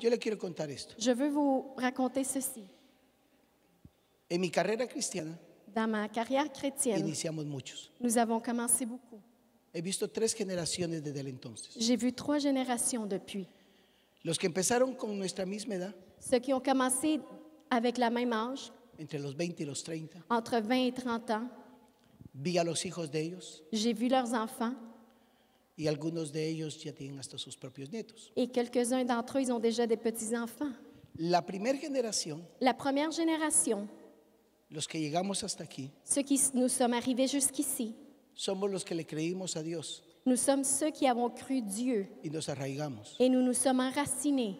Yo le quiero contar esto. Je veux vous raconter ceci. En mi carrera cristiana Dans ma carrière chrétienne, iniciamos muchos. nous avons commencé beaucoup. He visto 3 generaciones desde el entonces. J'ai vu 3 générations depuis. Los que empezaron con nuestra misma edad, Ceux qui ont commencé avec la même âge, entre los 20 y los 30, entre 20 et 30 ans, vi a los hijos de ellos j'ai vu leurs enfants y algunos de ellos ya tienen hasta sus propios nietos. et quelques-uns d'entre eux, ils ont déjà des petits-enfants. La primera generación, La première génération, los que llegamos hasta aquí, ceux qui nous sommes arrivés jusqu'ici, somos los que le creímos a Dios nous sommes ceux qui avons cru Dieu y nos arraigamos. et nous nous sommes enracinés.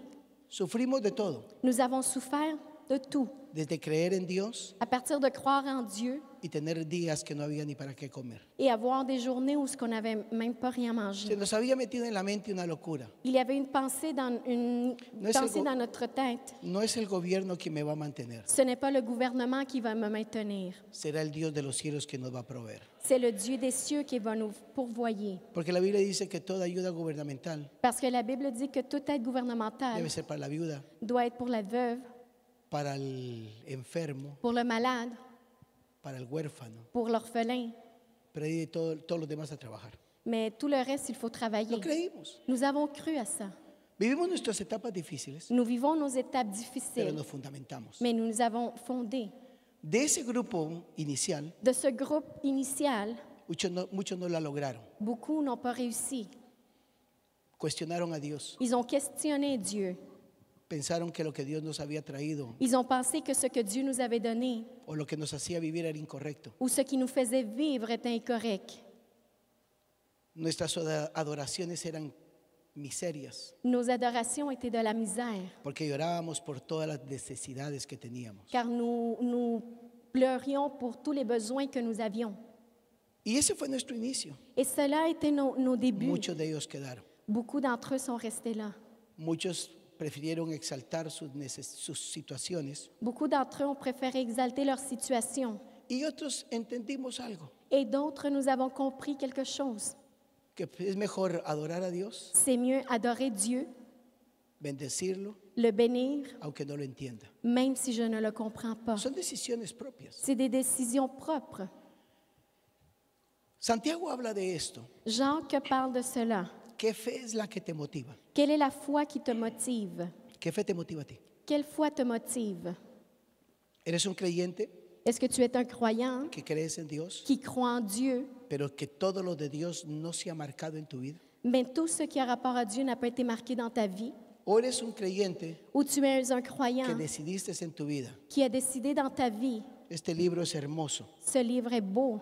Sufrimos de todo, Nous avons souffert de tout, desde creer en Dios à partir de croire en Dieu y tener días que no había ni para qué comer. et avoir des journées où on n'avait même pas rien Se mangé. nos había metido en la mente una locura. Il y avait une pensée No es dans notre tête. No es el gobierno quien me va a mantener, Ce n'est pas le gouvernement qui va me maintenir. será el Dios de los cielos quien nos va a proveer. C'est le Dieu des cieux qui va nous pourvoyer. Porque la Biblia dice que toda ayuda gubernamental Parce que la Bible dit que toute aide gouvernementale debe ser para la viuda, doit être pour la veuve, para el enfermo, pour le malade, para el huérfano, pour l'orphelin. pero hay de todos los demás a trabajar. Mais tout le reste, il faut travailler. Lo creímos. Nous avons cru à ça. Vivimos nuestras etapas difíciles, Nous vivons nos étapes pero difficiles, nos fundamentamos. mais nous nous avons fondé. De ese grupo inicial, De ce groupe initial, muchos no la lograron. beaucoup n'ont pas réussi. Cuestionaron a Dios. Ils ont questionné Dieu. Pensaron que lo que Dios nos había traído Ils ont pensé que ce que Dieu nous avait donné o lo que nos hacía vivir era incorrecto. ou ce qui nous faisait vivre était incorrect. Nuestras adoraciones eran miserias, Nos adorations étaient de la misère, porque llorábamos por todas las necesidades que teníamos. car nous pleurions pour tous les besoins que nous avions. Y ese fue nuestro inicio. Et cela a été nos débuts. Muchos de ellos quedaron. Beaucoup d'entre eux sont restés là. Muchos prefirieron exaltar sus situaciones Beaucoup d'entre eux ont préféré exalter leur situation. y otros entendimos algo, Et d'autres, nous avons compris quelque chose. que es mejor adorar a Dios, C'est mieux adorer Dieu, bendecirlo, le bénir, aunque no lo entienda. même si je ne le comprends pas. Son decisiones propias. C'est des décisions propres. Santiago habla de esto. Jacques parle de cela. ¿Qué fe es la que te motiva? Quelle est la foi qui te motive? ¿Qué fe te motiva a ti? Quelle foi te motive? ¿Eres un creyente Est-ce que tu es un croyant que crees en Dios, qui croit en Dieu, pero que todo lo de Dios no se ha marcado en tu vida? mais tout ce qui a rapport à Dieu n'a pas été marqué dans ta vie? ¿O eres un creyente Ou tu es un que croyant decidiste en tu vida? qui a décidé dans ta vie, Este libro es hermoso, ce livre est beau,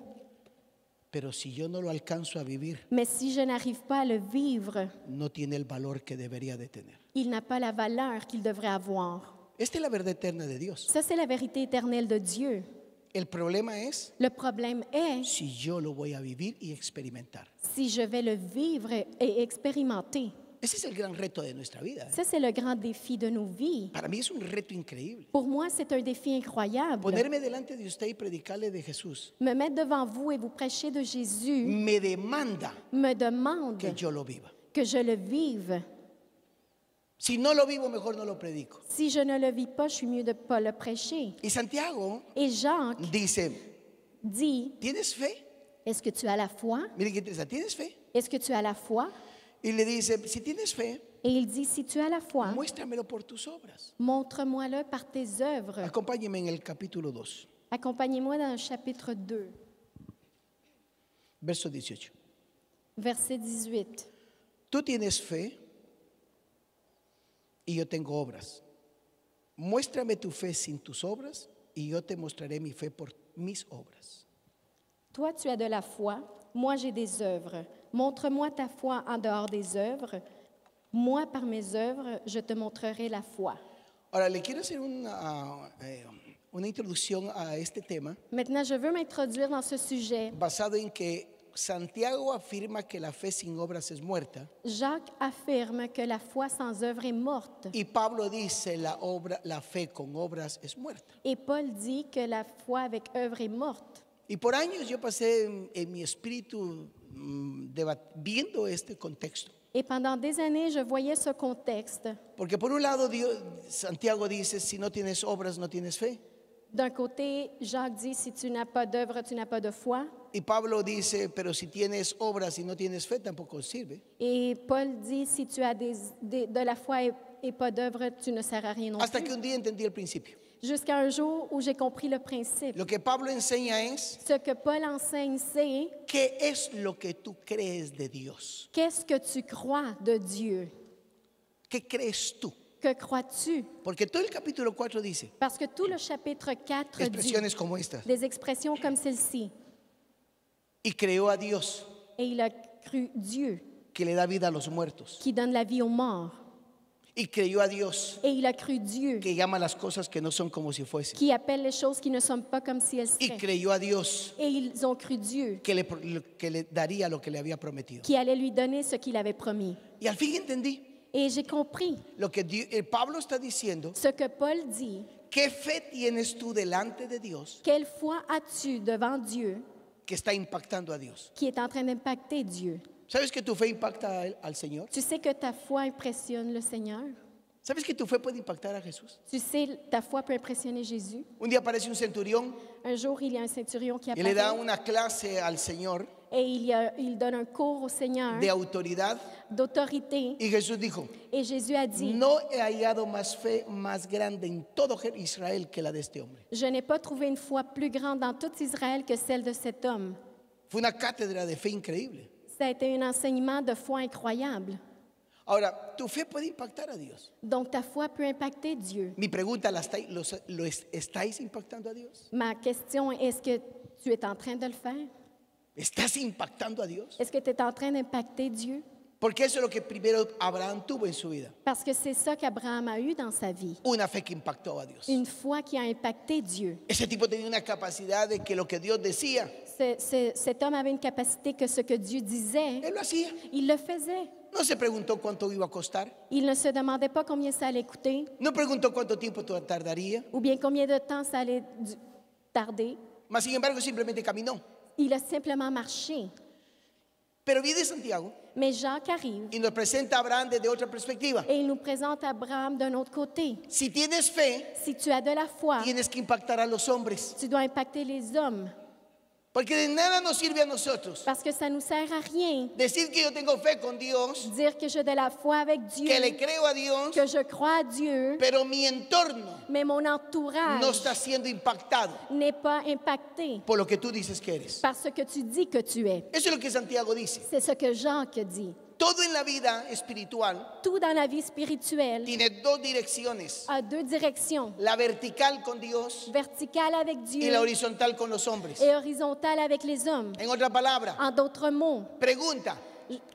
pero si yo no lo alcanzo a vivir, mais si je n'arrive pas à le vivre, no tiene el valor que debería de tener. il n'a pas la valeur qu'il devrait avoir. Esta es la verdad eterna de Dios. Ça, c'est la vérité éternelle de Dieu. El problema es Le problème est si yo lo voy a vivir y experimentar. si je vais le vivre et expérimenter. Ese es el gran reto de nuestra vida. Ça, c'est le grand défi de nos vies. Para mí es un reto increíble. Pour moi, c'est un défi incroyable. Ponerme delante de usted y predicarle de Jesús Me mettre devant vous et vous prêcher de Jésus me demanda me demande que yo lo viva. que je le vive. Si no lo vivo, mejor no lo predico. Si je ne le vis pas, je suis mieux de ne pas le prêcher. Y Santiago Et Jacques dice, dit, ¿tienes fe? est-ce que tu as la foi? Mire qué interesante, ¿tienes fe? Est-ce que tu as la foi? Y le dice, si tienes fe, Et il dit, si tu as la foi, muéstramelo por tus obras. montre-moi-le par tes œuvres. Acompáñeme en el capítulo 2, Accompagnez-moi dans le chapitre 2, verso 18. verset 18. Tú tienes fe y yo tengo obras. Muéstrame tu fe sin tus obras y yo te mostraré mi fe por mis obras. Toi, tu as de la foi, moi j'ai des œuvres. Montre-moi ta foi en dehors des œuvres. Moi, par mes œuvres, je te montrerai la foi. Ahora, le quiero hacer una introducción a este tema Maintenant, je veux m'introduire dans ce sujet. basado en que Santiago afirma que la fe sin obras es muerta Jacques affirme que la foi sans œuvre est morte. y Pablo dice la fe con obras es muerta. Et Paul dit que la foi avec œuvre est morte. Y por años yo pasé en mi espíritu viendo este contexto. Et pendant des années, je voyais ce contexte. Porque por un lado Santiago dice, si no tienes obras, no tienes fe. D'un côté, Jacques dit, si tu n'as pas d'œuvre, tu n'as pas de foi. Y Pablo dice, pero si tienes obras y no tienes fe, tampoco sirve. Et Paul dit, si tu as de la foi et pas d'œuvre, tu ne sers à rien non Hasta plus. que un día entendí el principio. Jusqu'à un jour où j'ai compris le principe. Lo que Pablo enseña es, Ce que Paul enseigne, c'est ¿qué es lo que tú crees de Dios? qu'est-ce que tu crois de Dieu? ¿Qué crees tú? Que crois-tu? Porque todo el capítulo 4 dice Parce que tout le chapitre 4 dit expresiones como estas. des expressions comme celle-ci. Y creó a Dios, Et il a cru Dieu que le da vida a los muertos. qui donne la vie aux morts. Y creyó a Dios, Et il a cru Dieu que llama las cosas que no son como si fuesen. qui appelle les choses qui ne sont pas comme si elles Y seraient. creyó a Dios, Et ils ont cru Dieu que le daría lo que le había prometido. qui allait lui donner ce qu'il avait promis. Y al fin entendí Et j'ai compris lo que Pablo está diciendo. ce que Paul dit. ¿Qué fe tienes tú delante de Dios Quelle foi as-tu devant Dieu que está impactando a Dios? qui est en train d'impacter Dieu? ¿Sabes que tu fe impacta al Señor? Tu sais que ta foi impressionne le Seigneur? ¿Sabes que tu fe puede impactar a Jesús? Tu sais, ta foi peut impressionner Jésus? Un día aparece un centurión Un jour, il y a un centurion qui y le da apparaît una clase al Señor et il donne un cours au Seigneur de autoridad d'autorité. y Jesús dijo, Et Jésus a dit, no he hallado más fe más grande en todo Israel que la de este hombre. je n'ai pas trouvé une foi plus grande dans tout Israël que celle de cet homme. Fue una cátedra de fe increíble. Ça a été un enseignement de foi incroyable. Ahora, tu fe puede impactar a Dios. Donc, ta foi peut impacter Dieu. Mi pregunta, ¿estáis impactando a Dios? Ma question, est-ce que tu es en train de le faire? ¿Estás impactando a Dios? Est-ce que tu es en train d'impacter Dieu? Porque eso es lo que primero Abraham tuvo en su vida. Parce que c'est ça qu'Abraham a eu dans sa vie. Una fe que impactó a Dios. Une foi qui a impacté Dieu. Ese tipo tenía una capacidad de que lo que Dios decía, Cet homme avait une capacité que ce que Dieu disait, él lo hacía. il le faisait. No se preguntó cuánto iba a costar. Il ne se demandait pas combien ça allait coûter No preguntó cuánto tiempo tardaría. ou bien combien de temps ça allait tarder. Mas sin embargo simplemente caminó. Il a simplement marché. Pero viene Santiago Mais Jacques arrive y nos presenta a Abraham desde otra perspectiva. et il nous présente Abraham d'un autre côté. Si tienes fe, Si tu as de la foi, tienes que impactar a los hombres. tu dois impacter les hommes Porque de nada nos sirve a nosotros parce que ça ne nous sert à rien decir que yo tengo fe con Dios, dire que j'ai de la foi avec Dieu, que le creo a Dios, que je crois à Dieu, pero mi entorno mais mon entourage no está siendo impactado n'est pas impacté por lo que tú dices que eres. par ce que tu dis que tu es. Eso es lo que Santiago dice. C'est ce que Jacques dit. Todo en la vida espiritual Tout dans la vie spirituelle tiene dos direcciones. a deux directions, La vertical con Dios verticale avec y Dieu la horizontal con los hombres. et horizontale avec les hommes. En otra palabra, En d'autres mots, pregunta,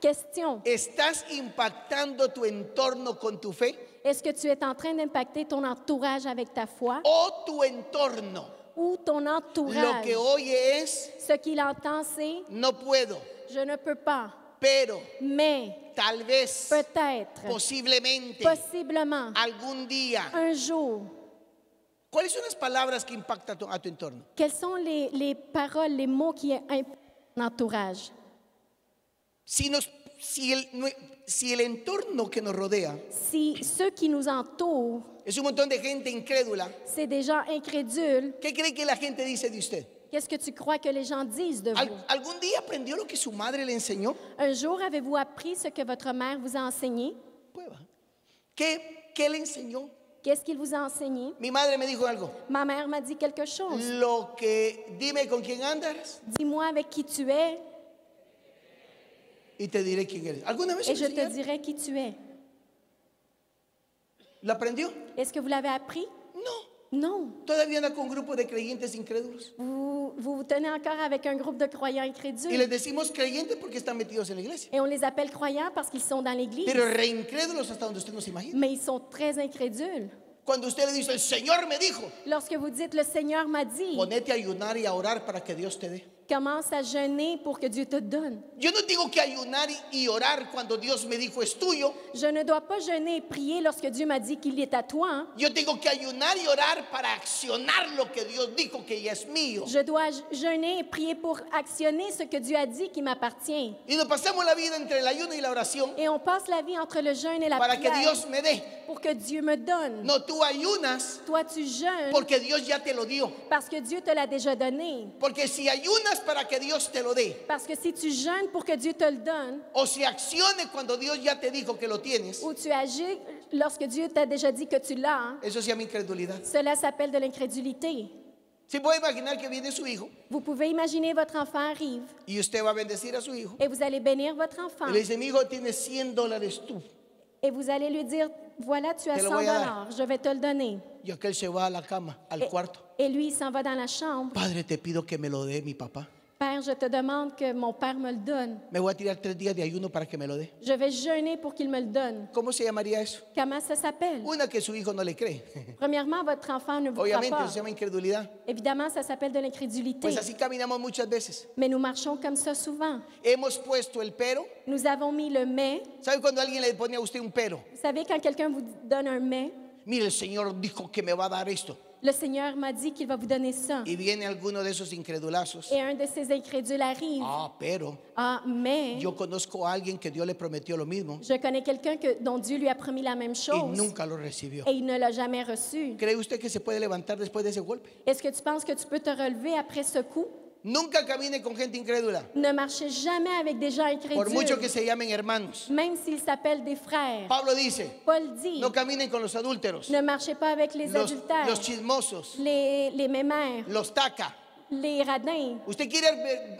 question, ¿estás impactando tu entorno con tu fe? est-ce que tu es en train d'impacter ton entourage avec ta foi ¿O tu entorno ou ton lo entourage, que oye es, ce qu'il entend, c'est no puedo, je ne peux pas, pero, mais tal vez, peut-être, posiblemente, possiblement, algún día? un jour? ¿Cuáles son las palabras que impactan a tu entorno? Quelles sont les paroles, les mots qui impactent ton entourage? Si el entorno que nos rodea Si ceux qui nous entourent, es un montón de gente incrédula, c'est des gens incrédules, ¿qué cree que la gente dice de usted? qu'est-ce que tu crois que les gens disent de vous? ¿Algún día aprendió lo que su madre le enseñó? Un jour, avez-vous appris ce que votre mère vous a enseigné? Prueba. ¿Qué le enseñó? Qu'est-ce qu'il vous a enseigné? Mi madre me dijo algo. Ma mère m'a dit quelque chose. Dime con quién andas Dis-moi avec qui tu es y te diré quién eres. ¿Alguna vez et se je lo te enseñaron? dirai qui tu es. ¿Lo aprendió? Est-ce que vous l'avez appris? No. Non. Todavía anda con un grupo de creyentes incrédulos. Vous tenez encore avec un groupe de croyants Y incrédules. les decimos creyentes porque están metidos en la iglesia. Et on les appelle croyants parce qu'ils sont dans l'Église. Pero reincrédulos hasta donde usted no se imagina. Mais ils sont très incrédules. Cuando usted le dice, el Señor me dijo, Lorsque vous dites, le Seigneur m'a dit, ponete a ayunar y a orar para que Dios te dé. Commence à jeûner pour que Dieu te donne. Yo no digo que ayunar y orar cuando Dios me dijo es tuyo. Je ne dois pas jeûner et prier lorsque Dieu m'a dit qu'il est à toi. Hein. Yo tengo que ayunar y orar para accionar lo que Dios dijo que ya es mío. Je dois jeûner et prier pour actionner ce que Dieu a dit qui m'appartient. Y nos pasamos la vida entre el ayuno y la oración Et on passe la vie entre le jeûne et la para que prière Dios me dé. pour que Dieu me donne. No, tú ayunas Toi, tu jeûnes porque Dios ya te lo dio. parce que Dieu te l'a déjà donné. Porque si ayunas para que Dios te lo dé, Parce que si tu jeûnes pour que Dieu te le donne, o si acciones cuando Dios ya te dijo que lo tienes, ou tu agis lorsque Dieu t'a déjà dit que tu l'as, hein, eso se llama incredulidad. cela s'appelle de l'incrédulité. Se puede imaginar que viene su hijo Vous pouvez imaginer votre enfant arrive y usted va a bendecir a su hijo et vous allez bénir votre enfant y le dice, mi hijo, tienes $100 tú. et vous allez lui dire, voilà, tu as Te lo 100 voy a dar. dollars, je vais te le donner. Y aquel se va a la cama, al cuarto. Et lui, il s'en va dans la chambre. Padre, te pido que me lo dé mi papá. Père, je te demande que mon père me le donne. Me voy a tirar 3 días de ayuno para que me lo dé. Je vais jeûner pour qu'il me le donne. ¿Cómo se llamaría eso? Comment ça s'appelle? Una, que su hijo no le cree. Premièrement, votre enfant ne vous croit Obviamente, pas. eso se llama incredulidad. Évidemment, ça s'appelle de l'incrédulité. Pues así caminamos muchas veces. Mais nous marchons comme ça souvent. Hemos puesto el pero. Nous avons mis le mais. ¿Sabe cuando alguien le pone a usted un pero? Vous savez, quand quelqu'un vous donne un mais, Mire, el Señor dijo que me va a dar esto. le Seigneur m'a dit qu'il va vous donner ça. Y viene alguno de esos incredulazos. Et un de ces incrédules arrive. Ah, pero Ah, mais yo conozco a alguien que Dios le prometió lo mismo je connais quelqu'un dont Dieu lui a promis la même y chose nunca lo recibió. et il ne l'a jamais reçu. ¿Cree usted que se puede levantar después de ese golpe? Est-ce que tu penses que tu peux te relever après ce coup? Nunca camine con gente incrédula, Ne marchez jamais avec des gens por mucho incrédules, que se llamen hermanos. même s'ils s'appellent des frères. Pablo dice, Paul dit, no caminen con los adúlteros, ne marchez pas avec les adultères, los chismosos, les mémères, los taca. les radins. Usted quiere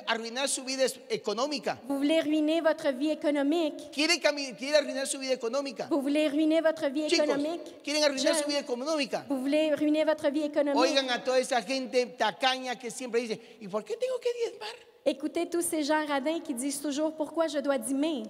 arruinar su vida económica. Vous voulez ruiner votre vie économique. Quiere arruinar su vida económica. Vous voulez ruiner votre vie Chicos, économique. quieren arruinar su Jeunes, vida económica. vous voulez ruiner votre vie économique. Oigan a toda esa gente tacaña que siempre dice, ¿y por qué tengo que diezmar? Écoutez tous ces gens radins qui disent toujours pourquoi je dois dîmer.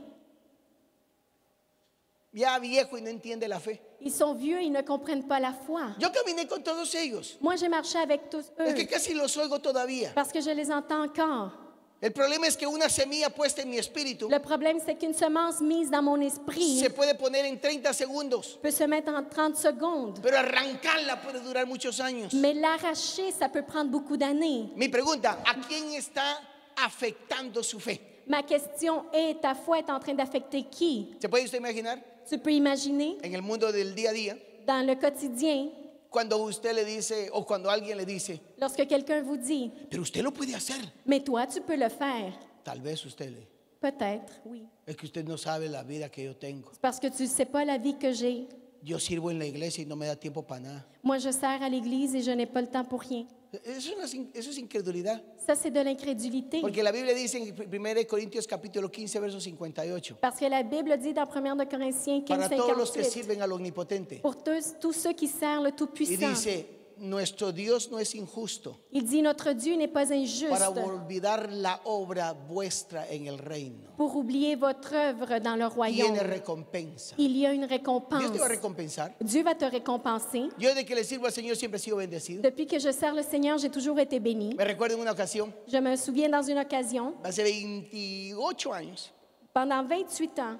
Ya viejo y no entiende la fe. Ils sont vieux, ils ne comprennent pas la foi. Yo caminé con todos ellos. Moi, j'ai marché avec tous Es eux que casi los oigo todavía. parce que je les entends encore. El problema es que una semilla puesta en mi espíritu Le problème, c'est qu'une semence mise dans mon esprit se puede poner en 30 segundos, peut se mettre en 30 secondes. pero arrancarla puede durar muchos años. Mais l'arracher, ça peut prendre beaucoup d'années. Mi pregunta, ¿a quién está afectando su fe? Ma question est, ta foi est en train d'affecter qui? ¿Se puede usted imaginar Tu peux imaginer, en el mundo del día a día, dans le quotidien, cuando usted le dice o cuando alguien le dice, lorsque quelqu'un vous dit, pero usted lo puede hacer? mais toi, tu peux le faire. Tal vez usted le, Peut-être, oui. es que usted no sabe la vida que yo tengo. C'est parce que tu ne sais pas la vie que j'ai. Yo sirvo en la iglesia y no me da tiempo para nada. Moi, je sers à l'église et je n'ai pas le temps pour rien. Eso es incredulidad. Ça, c'est de l'incrédulité. Porque la Biblia dice en 1 Corintios capítulo 15, verso 58, Parce que la Bible dit dans 1 de Corinthiens 15, para todos los que 58, sirven al omnipotente. pour tous ceux qui servent le Y Tout-Puissant, dice, nuestro Dios no es injusto il dit, notre Dieu n'est pas injuste para olvidar la obra vuestra en el reino. pour oublier votre œuvre dans le royaume. Tiene recompensa. Il y a une Dios récompense. te va a recompensar. Dieu va te récompenser. Yo desde que le sirvo al Señor siempre he sido bendecido. Depuis que je sers le Seigneur, j'ai toujours été bénie. Me recuerdo en una ocasión, Je me souviens dans une occasion, hace 28 años, pendant 28 ans,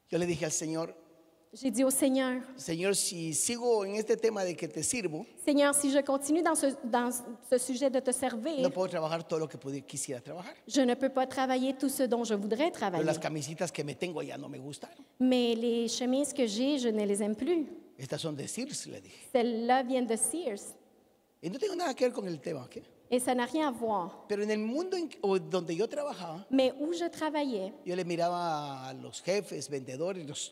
yo le dije al Señor, j'ai dit au Seigneur, Señor, si sigo en este tema de que te sirvo, Seigneur, si je continue dans ce sujet de te servir, no puedo trabajar todo lo que quisiera trabajar. je ne peux pas travailler tout ce dont je voudrais Pero travailler. las camisitas que me tengo ya no me gustaron. Mais les chemises que j'ai, je ne les aime plus. Estas son de Sears, le dije. Celles-là viennent de Sears. Y no tengo nada que ver con el tema, ¿ok? Et ça n'a rien à voir. Pero en el mundo donde yo trabajaba, Mais où je travaillais, yo le miraba a los jefes, vendedores,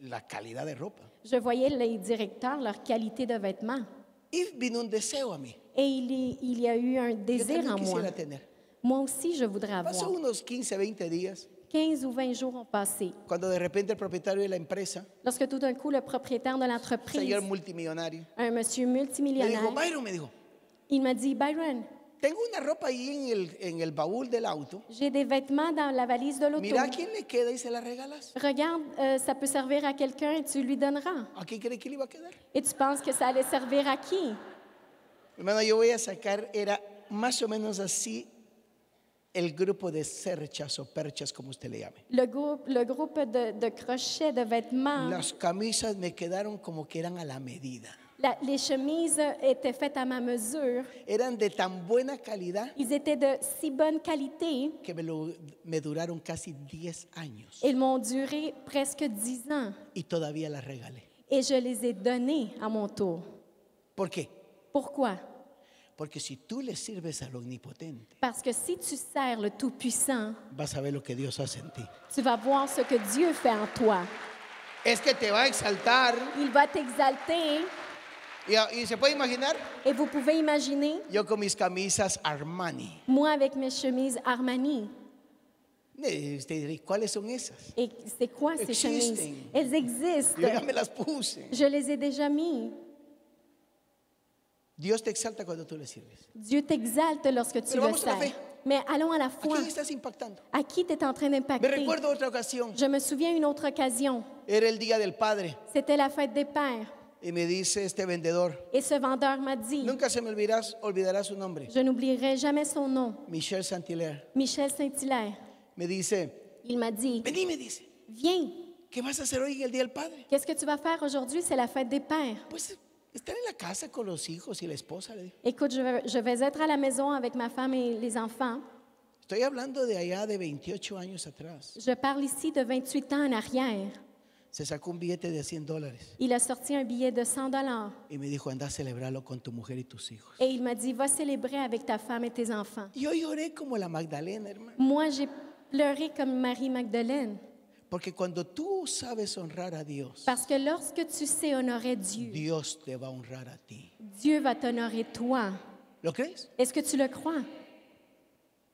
la calidad de ropa. je voyais les directeurs, leur qualité de vêtements. Y vino un deseo a mí. Et il y a eu un Yo désir también en moi. quisiera tener. Moi aussi, je voudrais Pasó avoir. unos 15, 20 días, 15 ou 20 jours ont passé. cuando de repente el propietario de la empresa, Lorsque tout d'un coup, le propriétaire de l'entreprise, señor multimillonario, un monsieur me dijo, multimillionnaire, Byron, me dijo, il m'a dit, Byron, tengo una ropa ahí en el baúl del auto. j'ai des vêtements dans la valise de l'auto. Mira a quién le queda y se la regalas. Regarde, ça peut servir à quelqu'un et tu lui donneras. ¿A quién cree que le iba a quedar? Et tu penses que ça allait servir à qui? Hermano, yo voy a sacar, era más o menos así el grupo de cerchas o perchas, como usted le llame. Le groupe de crochets, de vêtements. Las camisas me quedaron como que eran a la medida. Les chemises étaient faites à ma mesure. Eran de tan buena calidad Ils étaient de si bonne qualité. que me duraron casi 10 años Ils m'ont duré presque 10 ans. y todavía las regalé. Et je les ai donnés à mon tour. ¿Por qué? Pourquoi? Porque si tú le sirves al omnipotente, Parce que si tu sers le Tout-Puissant, vas a ver lo que Dios hace en ti. tu vas voir ce que Dieu fait en toi. Es que te va a exaltar. Il va t'exalter. Y se puede imaginar, Et vous pouvez imaginer, yo con mis camisas Armani. moi avec mes chemises Armani. Usted dirá, ¿cuáles son esas? Et c'est quoi ces chemises? Existen. Elles existent. Yo ya me las puse. Je les ai déjà mis. Dios te exalta cuando tú le sirves. Dieu t'exalte lorsque tu Pero le vamos a la sers. fe. Mais allons à la ¿A foi. quién estás impactando? À qui tu es en train Me d'impacter? recuerdo otra ocasión. Je me souviens une autre occasion. Era el Día del Padre. C'était la fête des pères. Y me dice este vendedor, Et ce vendeur m'a dit, nunca se me olvidará su nombre, je n'oublierai jamais son nom, Michel Saint-Hilaire. Michel Saint-Hilaire. Me dice, Il m'a dit, vení, me dice, viens, ¿qué vas a hacer hoy en el Día del Padre? qu'est-ce que tu vas faire aujourd'hui? C'est la fête des pères. Pues estar en la casa con los hijos y la esposa. Le digo. Écoute, je vais être à la maison avec ma femme et les enfants. Estoy hablando de allá de 28 años atrás. Je parle ici de 28 ans en arrière. Se sacó un billete de $100 Il a sorti un billet de 100 $ y me dijo, anda a celebrarlo con tu mujer y tus hijos. et il m'a dit, va célébrer avec ta femme et tes enfants. Y yo lloré como la Magdalena, hermano. Moi, j'ai pleuré comme Marie-Magdeleine. Porque cuando tú sabes honrar a Dios, Parce que lorsque tu sais honorer Dieu, Dios te va a honrar a ti. Dieu va t'honorer toi. ¿Lo crees? Est-ce que tu le crois?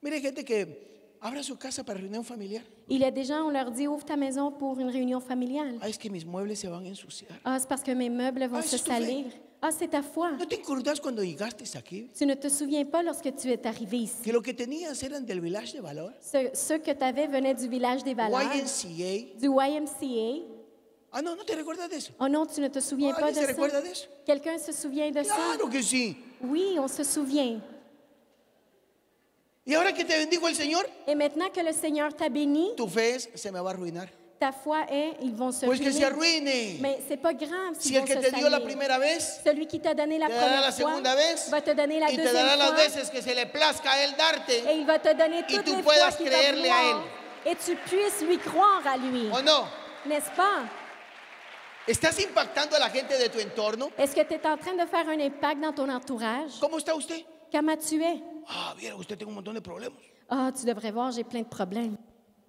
Mire, hay gente que abra su casa para reunión familiar. Il y a des gens, on leur dit, ouvre ta maison pour une réunion familiale. Ay, es que mis muebles se van a ensuciar. Ah, c'est parce que mes meubles vont Ah, se c'est tout salir. Ah, c'est ta foi. ¿No te acuerdas cuando llegaste aquí? Tu ne te souviens pas lorsque tu es arrivé ici. Que lo que tenías eran del Village de Valor, Ceux que tu avais venaient du village des Valeurs, YMCA. du YMCA. Ah, no, no te recuerdas de eso. Oh non, tu ne te souviens pas ¿Alguien de se ça? recuerda de eso? Quelqu'un se souvient de ça? Claro que sí. Oui, on se souvient. Y ahora que te bendijo el Señor, Et maintenant que le Seigneur t'a béni, tu fe se me va a arruinar. ta foi est, ils vont se Pues que se ruiner. arruine. Mais c'est pas grave Si s'ils el vont que se te dio la salir. primera vez, Celui qui t'a donné la te dará la première fois segunda vez va te donner la y te deuxième dará las fois. veces que se le plazca a Él Et darte, il va te donner Y toutes tú les fois puedas qu'il va creerle a vouloir. Et tu puisses lui croire à lui. ¿o no? N'est-ce pas? ¿Estás impactando a la gente de tu entorno? Est-ce que tu es en train de faire un impact dans ton entourage? ¿Cómo está usted? Comment tu es? Ah, mira, usted tiene un montón de problemas. Ah, tu devrais voir, j'ai plein de problèmes.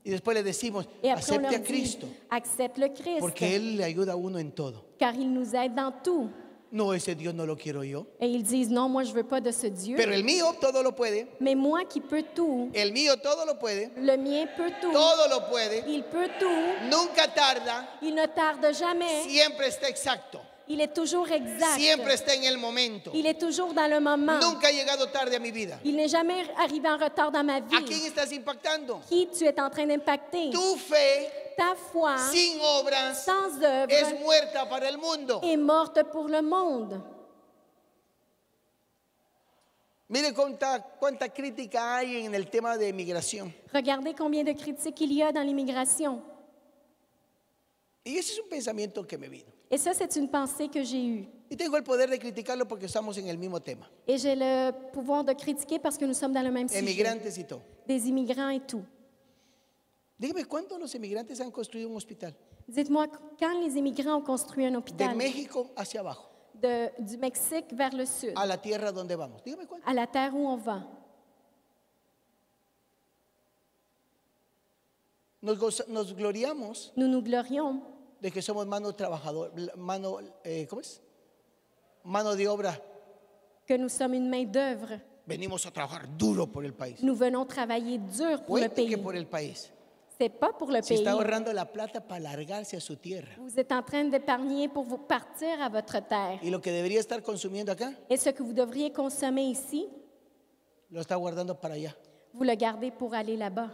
Y después le decimos, Et après, on acepte leur a dit, Cristo, accepte le Christ, porque Él le ayuda a uno en todo. car il nous aide dans tout. No, ese Dios no lo quiero yo. Et ils disent, non, moi, je veux pas de ce Dieu. Pero el mío todo lo puede. Mais moi qui peux tout, El mío todo lo puede. le mien peut tout. Todo lo puede. Il peut tout. Nunca tarda. Il ne tarde jamais. Siempre está exacto. Il est toujours exact. Siempre está en el momento. Il est toujours dans le moment. Nunca ha llegado tarde a mi vida. Il n'est jamais arrivé en retard dans ma ¿A quién vie. estás impactando? Qui tu es en train d'impacter? Tu fe Ta foi, sin obras sans es œuvre, muerta para el mundo. est morte pour le monde. Mire cuánta crítica hay en el tema de migración. Regardez combien de critiques il y a dans l'immigration. Y ese es un pensamiento que me vino. Et ça, c'est une pensée que j'ai eue. Y tengo el poder de criticarlo porque estamos en el mismo tema. Et j'ai le pouvoir de critiquer parce que nous sommes dans le même sujet. Emigrantes y todo. Des immigrants et tout. Dígame, ¿cuántos los emigrantes han construido un hospital? Dites-moi, quand les immigrants ont construit un De hôpital México hacia abajo, du Mexique vers le sud, a la tierra donde vamos. Dígame cuántos. à la terre où on va, Nos gloriamos nous nous glorions de que somos mano trabajador, ¿cómo es? Mano de obra. que nous sommes une main-d'œuvre. Venimos a trabajar duro por el país. Nous venons travailler dur pour le Puede que pays. por el país. C'est pas pour le Se pays. está ahorrando la plata para largarse a su tierra. Vous êtes en train d'épargner pour vous partir à votre terre. Y lo que debería estar consumiendo acá, Et ce que vous devriez consommer ici, lo está guardando para allá. vous le gardez pour aller là-bas.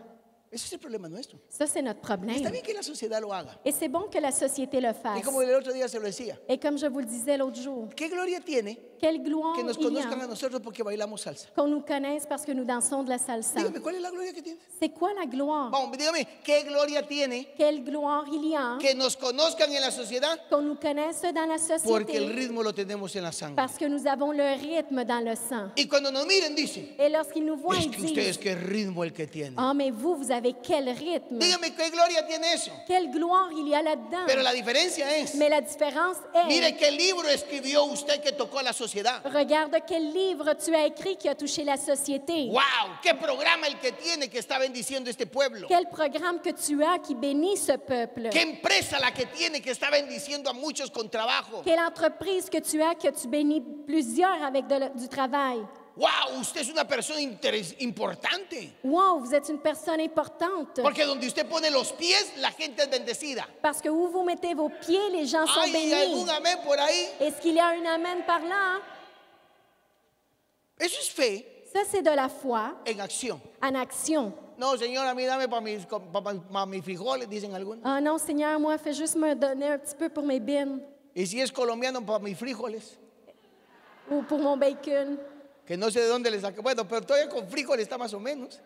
Ese es el problema nuestro. Ça, c'est notre Está problème. bien que la sociedad lo haga. Et c'est bon que la société le Y fasse. como el otro día se lo decía, Et comme je vous le disais l'autre jour, ¿qué gloria tiene Quelle gloire Que nos il y conozcan a a nosotros porque bailamos salsa. qu'on nous connaisse parce que nous dansons de la salsa. Dígame, ¿cuál es la gloria que tiene? C'est quoi la gloire? Vamos, dígame, ¿qué gloria tiene Quelle gloire il y a que nos conozcan en la sociedad? qu'on nous connaisse dans la Porque el société ritmo lo tenemos en la sangre. parce que nous avons le rythme dans le sang. Y cuando nos miren, dicen, Et lorsqu'ils nous voient, es ils que ustedes disent, qué ritmo el que tienen. ah, mais vous avez quel rythme? Dígame, ¿qué gloria tiene eso? Quelle gloire il y a là-dedans? Pero la diferencia es, Mais la différence est, mire qué libro escribió usted que tocó a la sociedad. regarde quel livre tu as écrit qui a touché la société. Wow, qué programa el que tiene que está bendiciendo este pueblo. Quel programme que tu as qui bénit ce peuple. Qué empresa la que tiene que está bendiciendo a muchos con trabajo. Quelle entreprise que tu bénis plusieurs avec du travail. Wow, usted es una persona importante. Wow, vous êtes une personne importante. Porque donde usted pone los pies, la gente es bendecida. Parce que où vous mettez vos pieds, les gens sont ¿Hay bénis. algún amén por ahí? Est-ce qu'il y a un amen par là? Eso es fe Ça, c'est de la foi en acción. en action. No, Señor, a mí dame para mis frijoles, dicen algunos. Ah non, Seigneur, moi, fais juste me donner un petit peu pour mes bines Y si es colombiano, para mis frijoles. ou pour mon bacon. Que no sé de dónde le saqué. Bueno, pero todavía con frijoles está más o menos.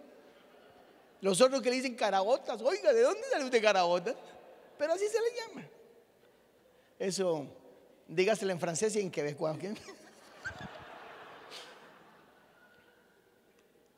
Los otros que le dicen caraotas. Oiga, ¿de dónde sale usted caraotas? Pero así se le llama. Eso, dígaselo en francés y en quebecois. ¿Okay?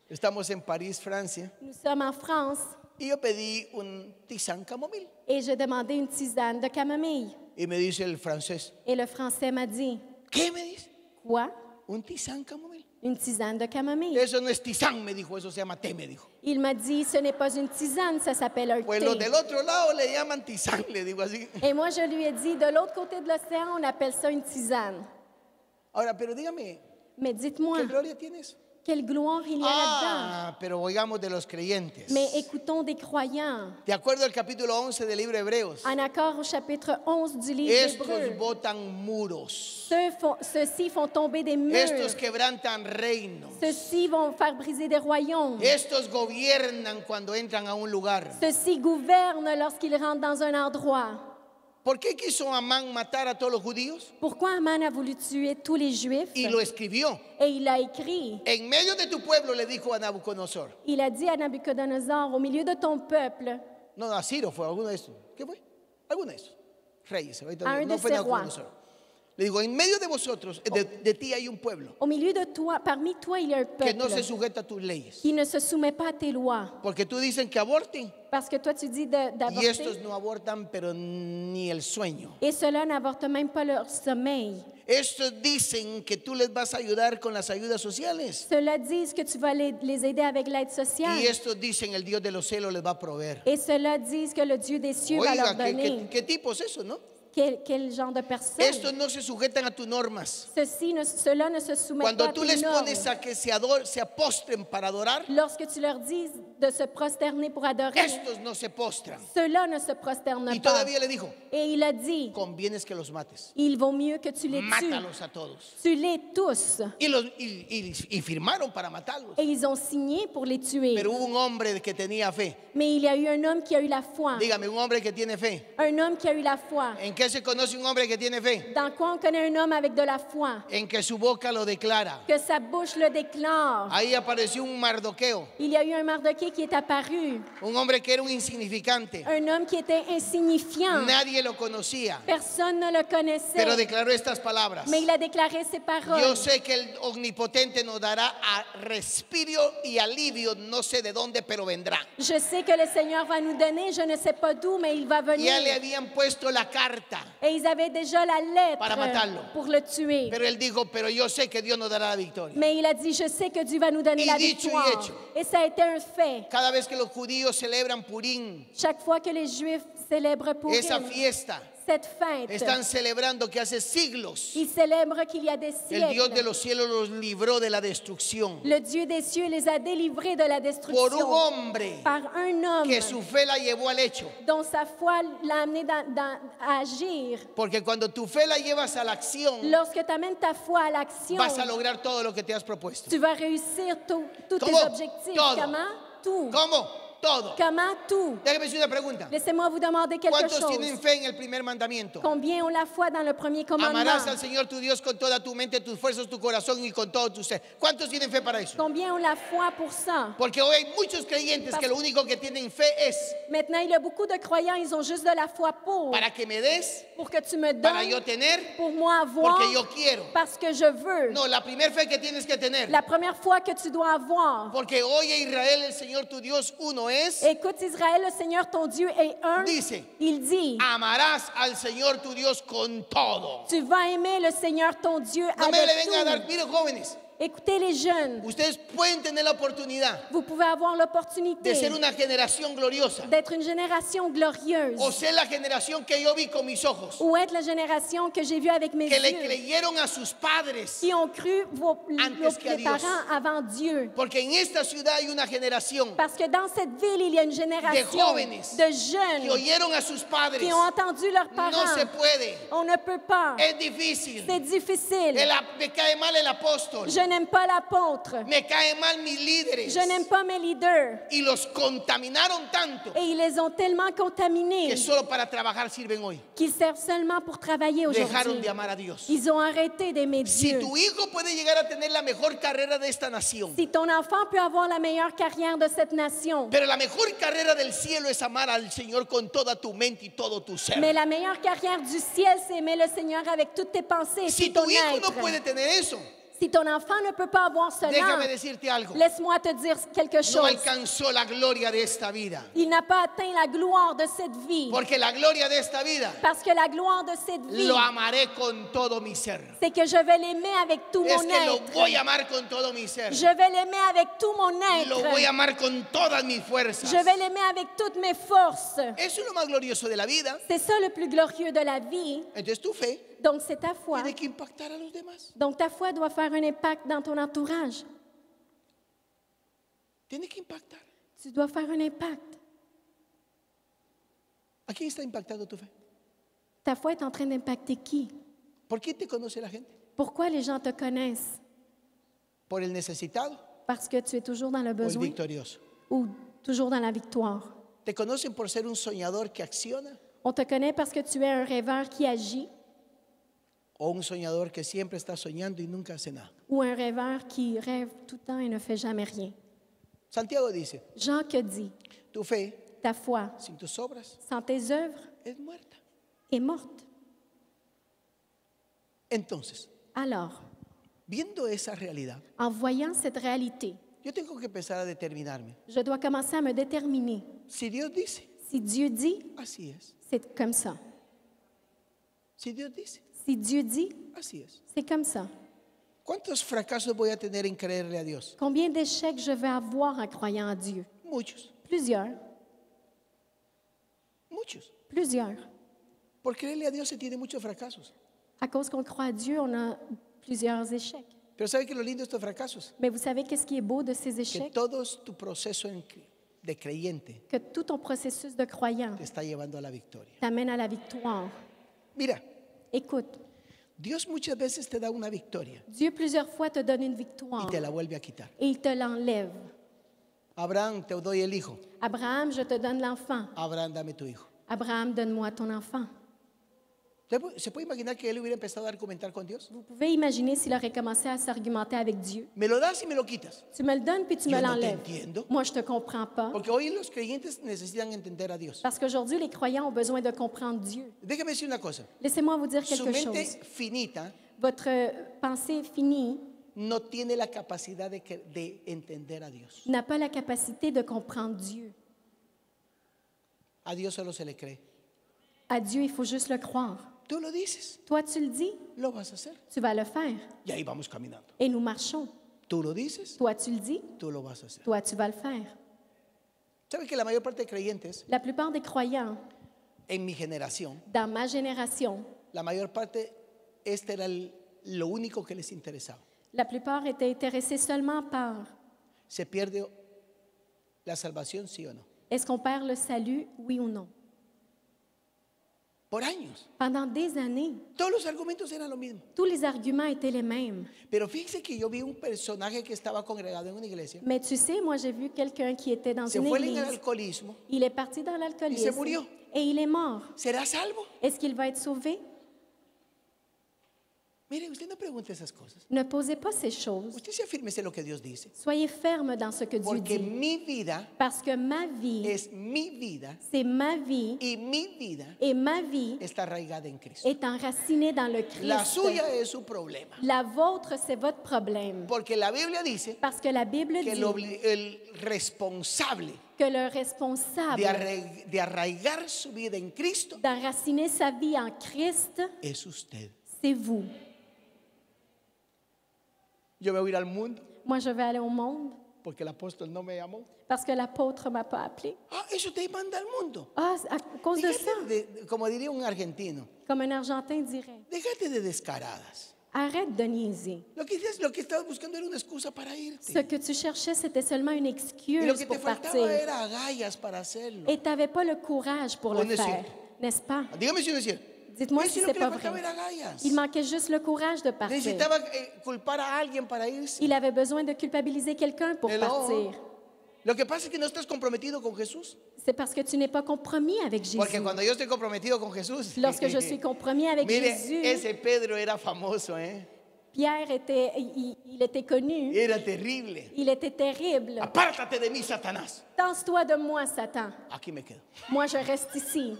Estamos en París, Francia. Nous sommes en France Y yo pedí un tisane camomille. et j'ai demandé une tisane de camomille. Y me dice el francés, Et le Français m'a dit, ¿qué me dice? quoi? Un tisane camomille. Une tisane de camomille. Eso no es tisán, me dijo, eso se llama té, me dijo. Il m'a dit, ce n'est pas une tisane, ça s'appelle un Pues los thé. del otro lado le llaman tisán, le digo así. Et moi, je lui ai dit, de l'autre côté de l'océan, on appelle ça une tisane. Ahora, pero dígame, Mais dites-moi, ¿qué gloria tiene eso? quelle gloire il y a là-dedans. Ah, pero oigamos de los creyentes. Mais écoutons des croyants. De acuerdo al capítulo 11 del libro de Hebreos, En accord au chapitre 11 du livre estos d'Hébreux, botan muros, ceux-ci font tomber des murs. estos quebrantan reinos, Ceux-ci vont faire briser des royaumes. estos gobiernan cuando entran a un lugar. Ceux-ci gouvernent lorsqu'ils rentrent dans un endroit. ¿Por qué quiso Amán matar a todos los judíos? Pourquoi Aman a voulu tuer tous les Juifs? Y lo escribió. Et il a écrit, En medio de tu pueblo le dijo a Nabucodonosor. il a dit à Nabucodonosor, au milieu de ton peuple, No, a Ciro fue, alguno de estos. ¿Qué fue? Alguno de estos. Reyes. Ahorita A un no de fue ces Nabucodonosor. Le digo, en medio de vosotros, de ti hay un pueblo au milieu de toi, parmi toi, il y a un que no se peuple sujeta a tus leyes. qui ne se soumet pas à tes lois. Porque tú dicen que aborten. Parce que toi, tu dis Y estos d'avorter. no abortan, pero ni el sueño. Et ceux-là n'avortent même pas leur sommeil. Estos dicen que tú les vas a ayudar con las ayudas sociales. Ceux-là disent que tu vas les aider avec l'aide sociale. Y estos dicen el Dios de los cielos les va a proveer. Et ceux-là disent que le Dieu des cieux va Oiga, leur donner. ¿qué tipo es eso, no? Quel genre de personne? Estos no se sujetan a tus normas. Ceux-là ne se soumettent pas Cuando à tú tes les normes. pones a que se apostren para adorar, Lorsque tu leur dis de se prosterner pour adorer, estos no se postran. ceux-là ne se prosternent Y pas. todavía le dijo, Et il a dit, convienes que los mates. il vaut mieux que tu les tues. Mátalos a todos. Tue-les tous. Y firmaron para matarlos. Et ils ont signé pour les tuer. Pero hubo un hombre que tenía fe. Mais il y a eu un homme qui a eu la foi. Dígame, un hombre que tiene fe. Un homme qui a eu la foi. ¿En qué se conoce un hombre que tiene fe? Dans quoi on connaît un homme avec de la foi? En que su boca lo declara. Que sa bouche le déclare. Ahí apareció un Mardoqueo, Il y a eu un Mardoché qui est apparu. un hombre que era un insignificante. Un homme qui était insignifiant. Nadie lo conocía, Personne ne le connaissait. pero declaró estas palabras. Mais il a déclaré ces Yo paroles. sé que el omnipotente nos dará respiro y alivio, no sé de dónde, pero vendrá. Je sais que le Seigneur va nous donner, je ne sais pas d'où, mais il va venir. Ya le habían puesto la carta, Et ils avaient déjà la lettre Para matarlo. pour le tuer. pero él dijo, pero yo sé que Dios nos dará la victoria. Mais il a dit, je sais que Dieu va nous donner Y la dicho y victoire. hecho. Et ça a été un fait. Cada vez que los judíos celebran Purim, Chaque fois que les Juifs célèbrent Purim, esa fiesta, cette fête, están celebrando que hace siglos ils célèbrent qu'il y a des el Dios de siècles. los cielos los libró de la destrucción Le Dieu des cieux les a délivrés de la por un destruction hombre par un homme que su fe la llevó al hecho. dont sa foi l'a amené à agir. Porque cuando tu fe la llevas a la acción, Lorsque tu amènes ta foi à l'action, vas a lograr todo lo que te has propuesto. tu vas réussir tous tes ¿Cómo? objectifs. Todo. Comment? Tout. ¿Cómo? todo. Comment tout? Déjame hacer una pregunta. Laissez-moi vous demander quelque ¿Cuántos tienen chose. fe en el primer mandamiento? Combien ont la foi dans le premier commandement? Amarás al Señor tu Dios con toda tu mente, tus fuerzas, tu corazón y con todo tu ser. ¿Cuántos tienen fe para eso? Combien ont la foi pour ça? Porque hoy hay muchos creyentes que lo único que tienen fe es Maintenant, il y a beaucoup de croyants, ils ont juste de la foi para que me des, pour que tu me para yo donnes, tener, pour moi avoir, porque yo quiero. parce que je veux. No, la primera fe que tienes que tener. La première foi que tu dois avoir. Porque oye Israel, el Señor tu Dios uno es. Écoute Israël, le Seigneur ton Dieu est un. Dice, Il dit, amarás al Señor tu Dios con todo. tu vas aimer le Seigneur ton Dieu No me le avec vengan a dar, tout. miren jóvenes, Écoutez les jeunes, ustedes pueden tener la oportunidad vous pouvez avoir de l'opportunité ser una generación gloriosa d'être une génération glorieuse o ser la generación que yo vi con mis ojos, ou être la génération que j'ai vue avec mes que le yeux, creyeron a sus padres. qui ont cru Antes que a les Dios. parents avant Dieu. Porque en esta ciudad hay una generación Parce que dans cette ville, il y a une génération jóvenes de que jeunes oyeron a sus padres. qui ont entendu leurs No parents. se puede, On ne peut pas. es difícil. C'est difficile. Me cae mal el apóstol, Je n'aime pas l'apôtre. me cae mal mis líderes. Je n'aime pas mes leaders. Y los contaminaron tanto Et ils les ont tellement contaminés que solo para trabajar sirven hoy. qu'ils servent seulement pour travailler Dejaron aujourd'hui. de amar a Dios. Ils ont arrêté d'aimer Si Dieu. tu hijo puede llegar a tener la mejor carrera de esta nación, Si ton enfant peut avoir la meilleure carrière de cette nation, pero la mejor carrera del cielo es amar al Señor con toda tu mente y todo tu ser. mais la meilleure carrière du ciel, c'est aimer le Seigneur avec toutes tes pensées et Si tout ton tu hijo être. no puede tener eso, Si ton enfant ne peut pas avoir cela, déjame decirte algo. laisse-moi te dire quelque No chose. alcanzó la gloria de esta vida. Il n'a pas atteint la gloire de cette vie. Porque la gloria de esta vida Parce que la gloire de cette vie, lo amaré con todo mi ser. c'est que je vais l'aimer avec tout Es mon que lo être. voy a amar con todo mi ser. Je vais l'aimer avec tout mon Lo voy a être. amar con todas mis fuerzas. Je vais l'aimer avec toutes mes forces. Eso es lo más glorioso de la vida. C'est ça le plus glorieux de la vie. Entonces tu fe Donc c'est ta foi. tiene que impactar a los demás. Donc ta foi doit faire un impact dans ton entourage. Tiene que impactar. Tu dois faire un impact. ¿A quién está impactando tu fe? Ta foi est en train d'impacter qui? ¿Por quién te conoce la gente? Pourquoi les gens te connaissent? ¿Por el necesitado Parce que tu es toujours dans le o el besoin victorioso? ou toujours dans la victoire? ¿Te conocen por ser un soñador que acciona On te connaît parce que tu es un rêveur qui agit o un soñador que siempre está soñando y nunca hace nada? ou un rêveur qui rêve tout le temps et ne fait jamais rien. Santiago dice, Jean que dit, tu fe ta foi sin tus obras sans tes œuvres es muerta. est morte. Entonces, Alors, viendo esa realidad, en voyant cette réalité, yo tengo que empezar a determinarme. je dois commencer à me déterminer. Si Dios dice, Si Dieu dit, así es. c'est comme ça. Si Dios dice, Si Dieu dit, así es. c'est comme ça. ¿Cuántos fracasos voy a tener en creerle a Dios? Combien d'échecs je vais avoir en croyant en Dieu? Muchos, Plusieurs. muchos. Plusieurs. Por creerle a Dios se tiene muchos fracasos. À cause qu'on croit à Dieu, on a plusieurs échecs. Pero ¿sabe qué es lo lindo de estos fracasos? Mais vous savez qu'est-ce qui est beau de ces Que échecs? todo tu proceso de creyente Que tout ton processus de croyant te está llevando a la victoria. t'amène à la victoire. Mira, Écoute, Dios muchas veces te da una victoria Dieu plusieurs fois te donne une y victoire te la vuelve a quitar. et il te l'enlève. Abraham, te doy el hijo. Abraham, je te donne l'enfant. Abraham, dame tu hijo. Abraham, donne-moi ton enfant. ¿Se puede imaginar que él hubiera empezado a argumentar con Dios? Vous pouvez imaginer s'il aurait commencé à s'argumenter avec Dieu. Me lo das y me lo quitas. Tu me le donnes puis tu Yo me no te l'enlèves. entiendo. Moi, je ne te comprends pas. Porque hoy los creyentes necesitan entender a Dios. Parce qu'aujourd'hui, les croyants ont besoin de comprendre Dieu. Déjame decir una cosa. Laissez-moi vous dire Su quelque mente chose. finita Votre pensée finie no tiene la capacidad de entender a Dios. n'a pas la capacité de comprendre Dieu. A Dios solo se le cree. À Dieu, il faut juste le croire. Tú lo dices, Toi, tu le dis, lo vas a hacer. tu vas le faire. Y ahí vamos caminando. Et nous marchons. Tú lo dices, Toi, tu le dis, tú lo vas a hacer. toi, tu vas le faire. ¿Sabes que la mayor parte de creyentes La plupart des croyants en mi generación, dans ma génération, la mayor parte, este era lo único que les interesaba? la plupart étaient intéressés seulement par ¿Se pierde la salvación, sí o no? est-ce qu'on perd le salut, oui ou non. por años. Pendant des années, Todos los argumentos eran lo mismo. tous les arguments étaient les mêmes. Pero fíjese que yo vi un personaje que estaba congregado en una iglesia. Mais tu sais, moi j'ai vu quelqu'un qui était dans Se une fue en el église. alcoholismo. Il est parti dans Y se l'alcoolisme murió. et il est mort. ¿Será salvo? Est-ce qu'il va être sauvé? Mire, usted no pregunte esas cosas. Ne posez pas ces choses. Usted se afírmese lo que Dios dice. Soyez ferme dans ce que Dieu Porque dit. mi vida Parce que ma vie, es mi vida c'est ma vie y mi vida et ma vie está arraigada en Cristo. est enracinée dans le La Christ. suya es su problema. La vôtre, c'est votre problème. Porque la Biblia dice Parce que la Bible que dit el responsable que le responsable de arraigar su vida en Cristo d'enraciner sa vie en Christ, es usted. c'est vous. Yo me voy a ir al mundo Moi, je vais aller au monde porque el apóstol no me llamó. parce que l'apôtre ne m'a pas appelé. Ah, eso te manda al mundo. Ah, à cause de ça, Como diría un argentino, comme un Argentin dirait, déjate de descaradas. arrête de niaiser. Lo que estabas buscando era una excusa para irte. Ce que tu cherchais, c'était seulement une Y lo excuse que te pour faltaba partir. era agallas para hacerlo. Et tu n'avais pas le courage pour Oh, le no es faire, cierto. n'est-ce pas? Dígame si no es cierto. Dites-moi Pues si sí, ce lo n'est que le pas faltaba vrai. era agallas. Il manquait juste le courage de partir. Necesitaba culpar a alguien para irse. Il avait besoin de culpabiliser quelqu'un pour Hello. partir. Lo que pasa es que no estás comprometido con Jesús. C'est parce que tu n'es pas compromis avec Porque Jésus. cuando yo estoy comprometido con Jesús, Lorsque je suis compromis avec mire, Jésus, ese Pedro era famoso, Pierre était, il était connu, era terrible. il était terrible. Apártate de mí, Satanás. Danse-toi de moi, Satan. Aquí me quedo. Moi, je reste ici.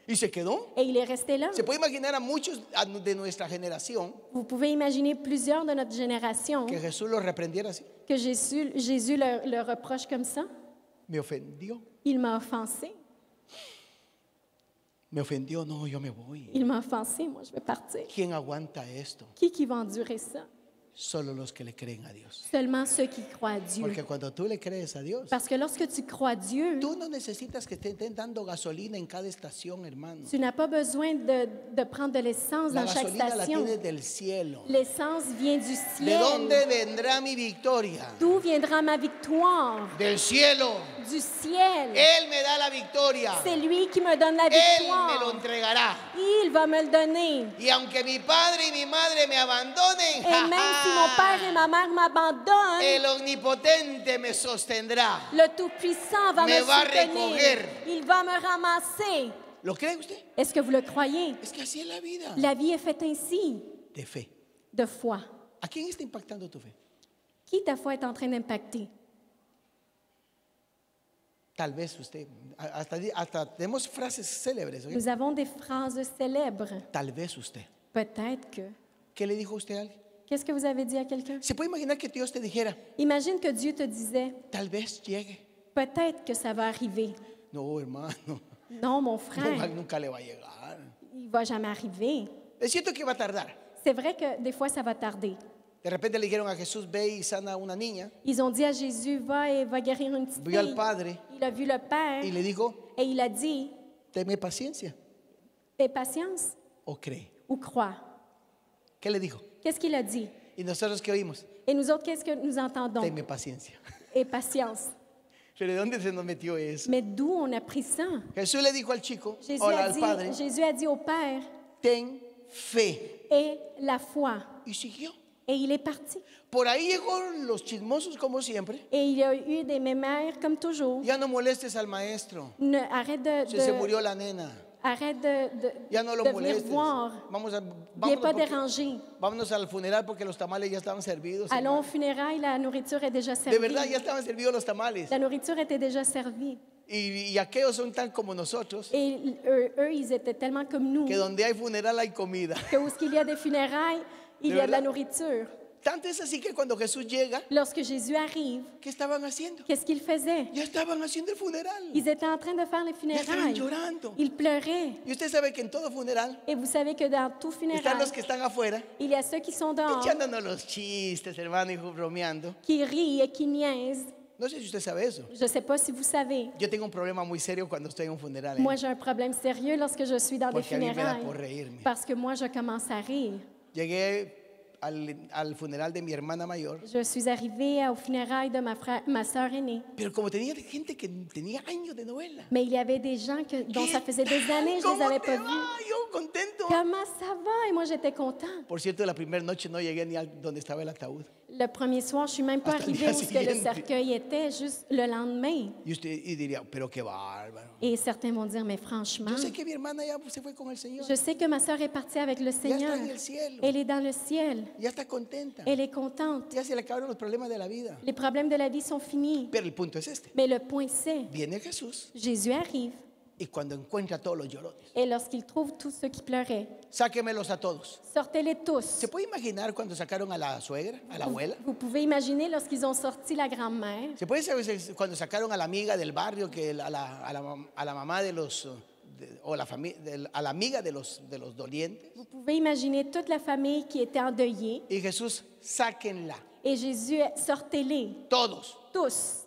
Y se quedó. Et il est resté là. Se puede imaginar a muchos de nuestra generación Vous pouvez imaginer plusieurs de notre génération que Jesús los reprendiera así. que Jésus le reproche comme ça. Me ofendió. Il m'a offensé. Me ofendió. No, yo me voy. Il m'a offensé. Moi, je vais partir. ¿Quién aguanta esto? Qui va endurer ça? Solo los que le creen a Dios. Seulement ceux qui croient à Dieu. Porque cuando tú le crees a Dios, Parce que lorsque tu crois à Dieu, tú no necesitas que te estén dando gasolina en cada estación, hermano. tu n'as pas besoin de prendre de l'essence La dans chaque gasolina la station. tienes del cielo. L'essence vient du ¿De ciel. dónde vendrá mi victoria? D'où viendra ma victoire? Del cielo. Du ciel. Él me da la victoria. C'est lui qui me donne la Él me lo victoire. entregará. Il va me le donner. Y aunque mi padre y mi madre me abandonen, Et même si mon père et ma mère m'abandonnent, el omnipotente me sostendrá. le Tout-Puissant va Me me va a soutenir. recoger. Il va me ramasser. ¿Lo cree usted? Est-ce que vous le croyez? Es que así es la vida. La vie est faite ainsi, De fe. de foi. ¿A quién está impactando tu fe? Qui ta foi est en train d'impacter? Tal vez usted, hasta tenemos frases célebres. ¿Ok? Nous avons des phrases célèbres. Tal vez usted. Peut-être que. ¿Qué le dijo usted a alguien? Qu'est-ce que vous avez dit à quelqu'un? Se puede imaginar que Dios te dijera, Imagine que Dieu te disait, tal vez llegue. peut-être que ça va arriver. No, hermano, Non, mon frère, nunca le va a llegar. il va jamais arriver. Es cierto que va a tardar. C'est vrai que des fois, ça va tarder. De repente le dijeron a Jesús, ve y sana a una niña. Ils ont dit à Jésus, va et va guérir une petite Vio al fille. Padre Il a vu le Père y le dijo, et il a dit, tenme paciencia fais patience o cree. ou crois. ¿Qué le dijo? Qu'est-ce qu'il a dit? Y nosotros qué oímos, Et nous autres, qu'est-ce que nous entendons? tenme paciencia. Et patience. Pero ¿de dónde se nos metió eso? Mais d'où on a pris ça? Jesús le dijo al chico, Jésus o a al padre, dit au Père, ten fe. et la foi. Y siguió. Et il est parti. Por ahí llegó los chismosos como siempre. Et il y a eu des mémères comme toujours. Ya no molestes al maestro. Arrête Se murió la nena. arrête Ya no lo de venir molestes. voir. Vamos a, Viens pas porque- déranger. vámonos al funeral porque los tamales ya estaban servidos. Allons au hermano. funérailles, la nourriture est déjà De servie. verdad, ya estaban servidos los tamales. La nourriture était déjà servie. Y aquellos son tan como nosotros, Et eux, ils étaient tellement comme nous que donde hay funeral hay comida. que où il y a des funérailles, il ¿De y a de la verdad? nourriture. Tanto es así que cuando Jesús llega, Lorsque Jésus arrive, ¿qué estaban haciendo? qu'est-ce qu'ils faisaient? Ya estaban haciendo el funeral. Ils étaient en train de faire les Ya estaban funérailles. llorando. Ils pleuraient. Y usted sabe que en todo funeral Et vous savez que dans tout están funérail, los que están afuera il y a ceux qui sont dehors, echándonos los chistes, hermano, y bromeando. qui rient et qui niaisent. No sé si usted sabe eso. Je ne sais pas si vous savez. Yo tengo un problema muy serio cuando estoy en un funeral. Moi, j'ai un problème sérieux lorsque je suis dans des Porque a mí me da funérailles. por reírme. Parce que moi, je commence à rire. Llegué al funeral de mi hermana mayor. Je suis arrivée aux funérailles de ma sœur aînée. Pero como tenía gente que tenía años de no verla. Mais il y avait des gens dont ça faisait des années que je ne les ¿Cómo avais te pas va? vus. Yo contento. Comment ça va? Et moi, j'étais contente. Por cierto, la primera noche no llegué ni a donde estaba el ataúd. Le premier soir, je suis même pas Hasta el arrivée día où ce que le siguiente. cercueil était, juste le lendemain. Y diría, pero qué bárbaro. Et certains vont dire, mais franchement, Yo sé que mi hermana ya se fue con el Señor. je sais que ma sœur est partie avec le Ya Seigneur. está en el cielo. Elle est dans le ciel. Ya está contenta. Elle est contente. Ya se le acabaron los problemas de la vida. Les problèmes de la vie sont finis. Pero el punto es este. Mais le point, c'est, Viene Jesús Jésus arrive. y cuando encuentra a todos los llorones, Et lorsqu'il trouve tous ceux qui pleuraient, sáquemelos a todos. sortez-les tous. ¿Se puede imaginar cuando sacaron a la suegra, a la abuela? Vous pouvez imaginer lorsqu'ils ont sorti la grand-mère. ¿Se puede saber cuando sacaron a la amiga del barrio, a la mamá de los, o la a la amiga de los dolientes? Vous pouvez imaginer toute la famille qui était endeuillée. Y Jesús, sáquenla, Et Jésus, sortez-les, todos. tous.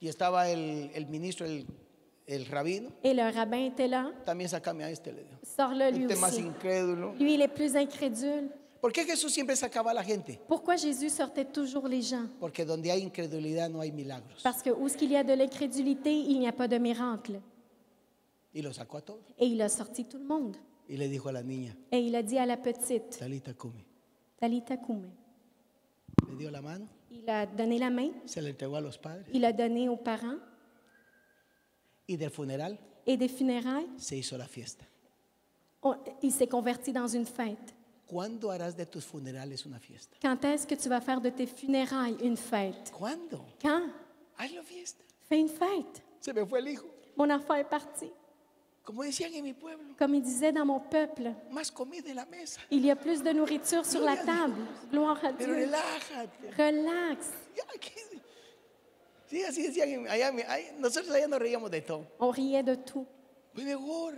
Y estaba el ministro, el rabino, Et le rabbin était là. también sácame a este, le dijo. Sors-le lui Este más aussi. incrédulo. Lui, il est plus incrédule. ¿Por qué Jesús siempre sacaba a la gente? Pourquoi Jésus sortait toujours les gens? Porque donde hay incredulidad no hay milagros. Parce que où est-ce qu'il y a de l'incrédulité, il n'y a pas de miracle. Y lo sacó a todos. Et il a sorti tout le monde. Y le dijo a la niña, Et il a dit à la petite, Talita Kumi. Talita Koumé. Le dio la mano, Il a donné la main, se la entregó a los padres. il a donné aux parents. Y del funeral Et des funérailles, se hizo la fiesta. il s'est converti dans une fête. ¿Cuándo harás de tus funerales una fiesta? Quand est-ce que tu vas faire de tes funérailles une fête? ¿Cuándo? Quand? Hazlo fiesta. Fais une fête. Se me fue el hijo. Mon enfant est parti. Como decían en mi pueblo, Comme il disait dans mon peuple, más comida en la mesa. il y a plus de nourriture sur la table. Gloire à Pero Dieu. relájate. Relax. Ya, sí, así decían allá. Nosotros allá nos reíamos de todo. On riait de tout. Fue mejor.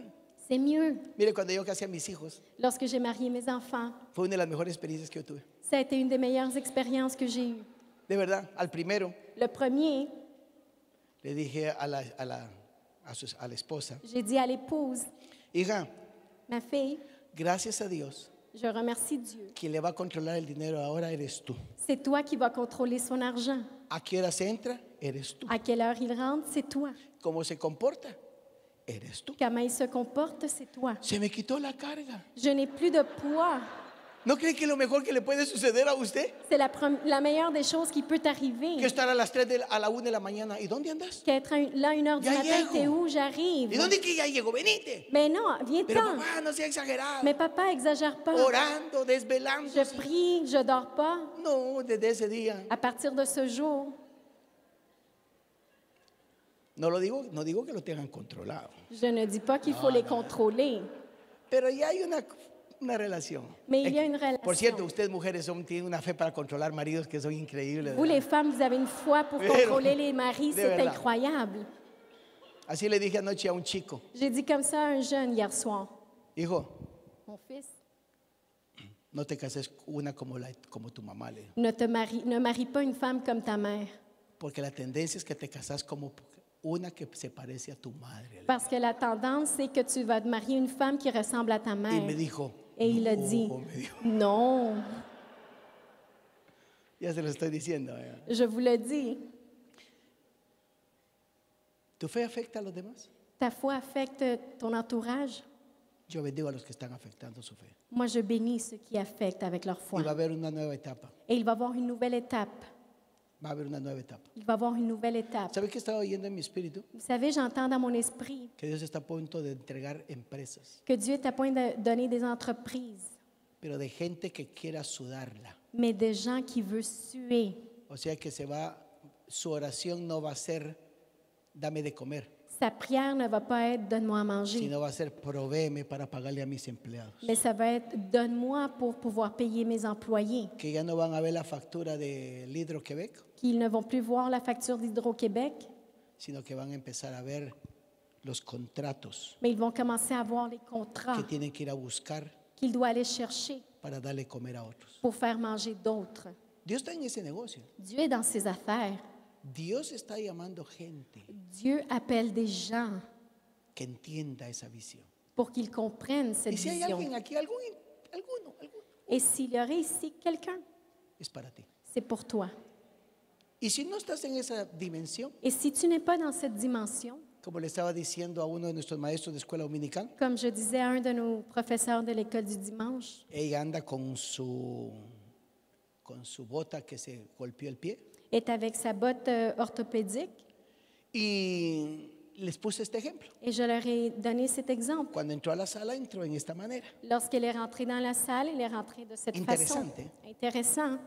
C'est mieux. Mire, cuando yo casé a mis hijos, Lorsque j'ai marié mes enfants, fue una de las mejores experiencias que yo tuve. ça a été une des meilleures expériences que j'ai eues. De verdad, al primero Le premier, le dije a la esposa, j'ai dit à l'épouse, hija, ma fille, gracias a Dios, je remercie Dieu. quien le va a controlar el dinero ahora eres tú. C'est toi qui vas contrôler son argent. ¿A qué hora se entra? Eres tú. À quelle heure il rentre, c'est toi. ¿Cómo se comporta? Eres tú. Comment il se comporte, c'est toi. Se me quitó la carga. Je n'ai plus de poids. ¿No cree que lo mejor que le puede suceder a usted? C'est la meilleure des choses qui peut Que t'arriver. estar a las 3 a la 1 de la mañana. ¿Y dónde andas? Qu'être là 1 heure du Ya matin, llego. t'es où? J'arrive. ¿Y dónde que ya llego? Venite. Mais non, Pero viens-t'en. papá, no sea exagerado. Mais papa, exagère pas. Orando, desvelando. Je prie, je dors pas. No, desde ese día. À partir de ce jour, No digo que lo tengan controlado. je ne dis pas qu'il faut les contrôler. Pero ya hay una relación. Mais il y a une Por cierto, relation. ustedes mujeres tienen una fe para controlar maridos que son increíbles. Vous, ¿verdad? les femmes, vous avez une foi pour Pero, contrôler les maris. de C'est verdad. incroyable. Así le dije anoche a un chico, J'ai dit comme ça à un jeune hier soir. hijo, Mon fils, no te cases una como tu mamá. Le digo. ne marie pas une femme comme ta mère. Porque la tendencia es que te casas como una que se parece a tu madre. Le digo. Parce que la tendance, c'est que tu vas te marier une femme qui ressemble à ta Y me mère. dijo, Et il a "No", dit, me dijo. non, Ya se lo estoy diciendo. je vous le dis. ¿Tu fe afecta a los demás? Ta foi affecte ton entourage. Yo bendigo a los que están afectando su fe. Moi, je bénis ceux qui affectent avec leur Y va a foi. haber una nueva etapa. Et il va y avoir une nouvelle étape. Va a haber una nueva etapa. Il va y avoir une nouvelle étape. ¿Sabe qué estaba oyendo en mi espíritu? Vous savez, j'entends dans mon esprit Que Dios está a punto de entregar empresas, que Dieu est à point de donner des entreprises, pero de gente que quiera sudarla. mais de gens qui veulent suer. O sea que su oración no va a ser dame de comer, Sa prière ne va pas être donne-moi à manger, sino va a ser provéeme para pagarle a mis empleados. mais ça va être donne-moi pour pouvoir payer mes employés, Que ya no van a ver la factura de Hidro-Québec, qu'ils ne vont plus voir la facture d'Hydro-Québec, sino que van a empezar a ver los contratos mais ils vont commencer à voir les que contrats tienen que ir a buscar qu'il doit aller chercher para darle comer a otros. pour faire manger d'autres. Dios está en ese negocio. Dieu est dans ses affaires. Dios está llamando gente Dieu appelle des gens que entienda esa visión. pour qu'ils comprennent cette Y si hay vision. alguien aquí, alguno, Et s'il y aurait ici quelqu'un, es para ti. c'est pour toi. Y si no estás en esa dimensión, Et si tu n'es pas dans cette dimension, como le estaba diciendo a uno de nuestros maestros de escuela dominical, comme je disais à un de nos professeurs de l'école du dimanche, ella anda con su bota que se golpeó el pie. est avec sa botte orthopédique. Y les puse este ejemplo. Et je leur ai donné cet exemple. Cuando entró a la sala, entró en esta manera. Lorsqu'elle est rentrée dans la salle, elle est rentrée de cette façon. Interesante. Intéressant.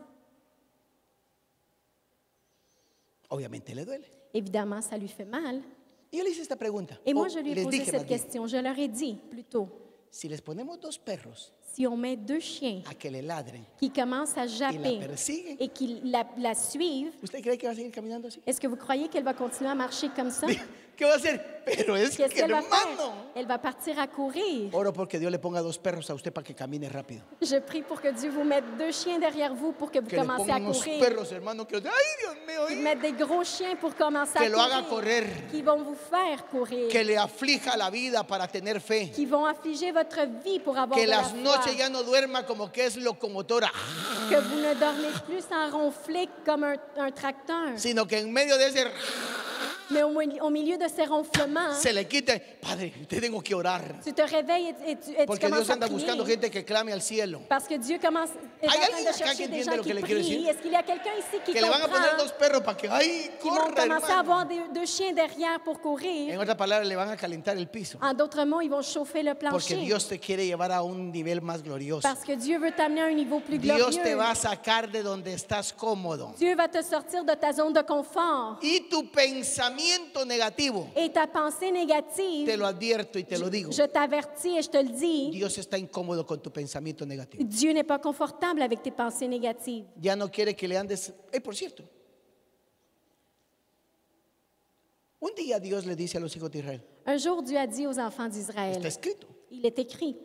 Obviamente le duele. Évidemment, ça lui fait mal. Y yo le hice esta pregunta. Et moi, O je lui ai les posé dije cette más bien, question. Je leur ai dit plutôt, si les ponemos dos perros si on met 2 chiens a que le ladren qui commencent à y la japper persiguen, et qui la suivent, ¿usted cree que va a seguir caminando así? est-ce que vous croyez qu'elle va continuer à marcher comme ça? ¿Qué va a hacer? Pero es Qu'est-ce que qu'elle va faire? hermano. Elle va partir à courir. Oro porque Dios le ponga dos perros a usted para que camine rápido. Je prie pour que Dieu vous mette 2 chiens derrière vous pour que vous Que le commenciez à ponga unos courir. perros, hermano, que ay Dios mío, Qu'ils mettent des gros chiens pour commencer que à lo haga courir. correr, Qui vont vous faire courir. que le aflija la vida para tener fe, Qui vont affliger votre vie pour avoir que de la las foi. noches ya no duerma como que es locomotora, Que vous ne dormez plus sans ronfler comme un tracteur. sino que en medio de ese Mais au milieu de ces ronflements, se le quite. Padre, te tengo que orar, tu te réveilles et tu porque Dios commences à anda buscando prier. gente que clame al cielo, Parce que Dieu est en ¿Hay train alguien de acá chercher que des entiende gens lo que qui le quiero prient. decir? Est-ce qu'il y a quelqu'un ici qui que le van a poner comprend? dos perros para que ay Qui vont corra, commencer à avoir hermano. 2 chiens derrière pour En courir. otras palabras, le van a calentar el piso, En d'autres mots, ils vont chauffer le porque plancher. Dios te quiere llevar a un nivel más glorioso. Parce que Dieu veut t'amener à un niveau plus Dios te glorieux. va a sacar de donde estás cómodo. Dieu va te sortir de ta zone de confort. Y tu pensamiento negativo, Et ta pensée négative, te lo advierto y te lo digo, je t'avertis et je te le dis, Dios está incómodo con tu pensamiento negativo. Dieu n'est pas confortable avec tes pensées négatives. Ya no quiere que le andes. Por cierto, un día Dios le dice a los hijos de Israel, Un jour, Dieu a dit aux enfants está d'Israël, escrito, il est écrit,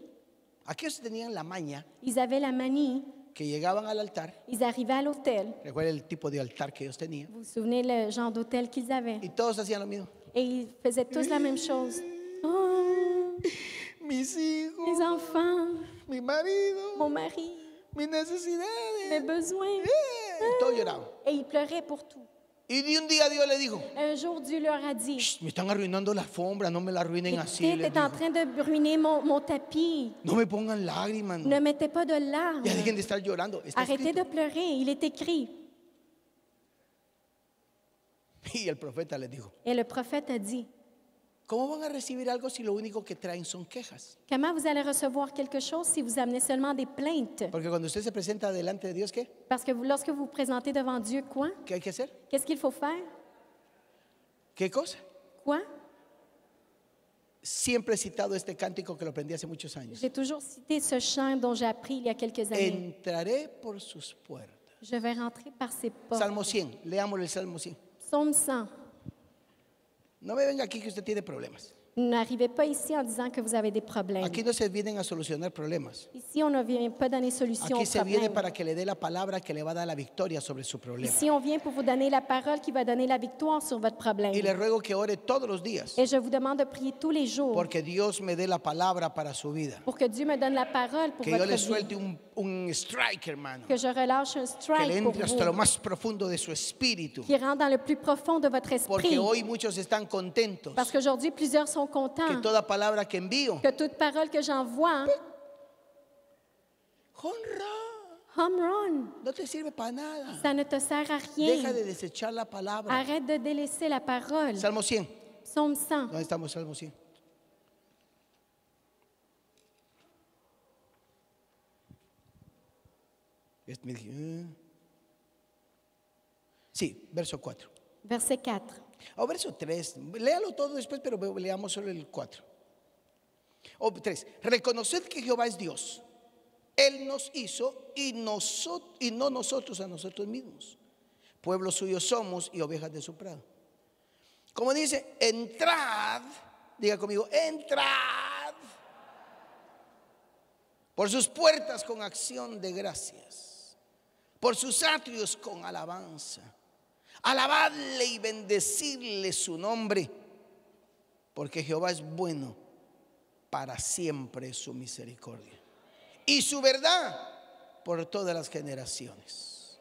aquellos tenían la maña ils avaient la manie, que llegaban al altar, ils arrivaient à l'autel. recuerda el tipo de altar que ellos tenían, Vous vous souvenez le genre d'hôtel qu'ils avaient? y todos hacían lo mismo. Et ils faisaient tous la même chose. Oh, Mis hijos, mes enfants, mi marido, mon mari, mis necesidades. mes besoins. Y todos lloraban. Et ils pleuraient pour tout. Y de un día Dios le dijo, Un jour, Dieu leur a dit, "Shh, me están arruinando la alfombra, no me la arruinen así. écoutez, les t'es en dijo. train de ruiner mon tapis. No me pongan lágrimas. Ne mettez pas de larmes. Ya dejen de estar llorando. Está Arrêtez escrito. de pleurer. Il est écrit. Y el profeta les dijo, Et le prophète a dit, ¿cómo van a recibir algo si lo único que traen son quejas? comment vous allez recevoir quelque chose si vous amenez seulement des plaintes? Porque cuando usted se presenta delante de Dios, ¿qué? Parce que lorsque vous vous présentez devant Dieu, quoi? ¿Qué hay que hacer? Qu'est-ce qu'il faut faire? ¿Qué cosa? Quoi? Siempre he citado este cántico que lo aprendí hace muchos años. J'ai toujours cité ce chant dont j'ai appris il y a quelques années. Entraré por sus puertas. Je vais rentrer par ses portes. Salmo 100, leamos el Salmo 100. Psaume 100. No me venga aquí que usted tiene problemas. N'arrivez pas ici en disant que vous avez des problèmes. Aquí no se vienen a solucionar problemas. Ici, on ne vient pas donner solution Aquí aux se viene problèmes. para que le dé la palabra que le va a dar la victoria sobre su problema. Ici, on vient pour vous donner la parole qui va donner la victoire sur votre problème. Y le ruego que ore todos los días, Et je vous demande de prier tous les jours porque Dios me dé la palabra para su vida. pour que Dieu me donne la parole pour Que yo votre le vie. suelte un strike, hermano. Que je relâche un Que strike le pour entre hasta lo vous, más profundo de su espíritu. qui rentre dans le plus profond de votre Porque esprit. hoy muchos están contentos Parce qu'aujourd'hui, plusieurs sont que contents toda palabra que envío, que toute parole que j'envoie, honra, home run, no te sirve para nada. ça ne te sert à Deja rien. de desechar la palabra. Arrête de délaisser la parole. Salmo 100. Psaume 100. ¿Dónde estamos? Salmo 100. Me dije, sí, verso 4. Verset 4. O verso 3. Léalo todo después, pero leamos solo el 4. O 3. Reconoced que Jehová es Dios. Él nos hizo y no nosotros a nosotros mismos. Pueblo suyo somos y ovejas de su prado. Como dice, entrad, diga conmigo, entrad por sus puertas con acción de gracias, por sus atrios con alabanza. Alabadle y bendecirle su nombre, porque Jehová es bueno, para siempre es su misericordia y su verdad por todas las generaciones.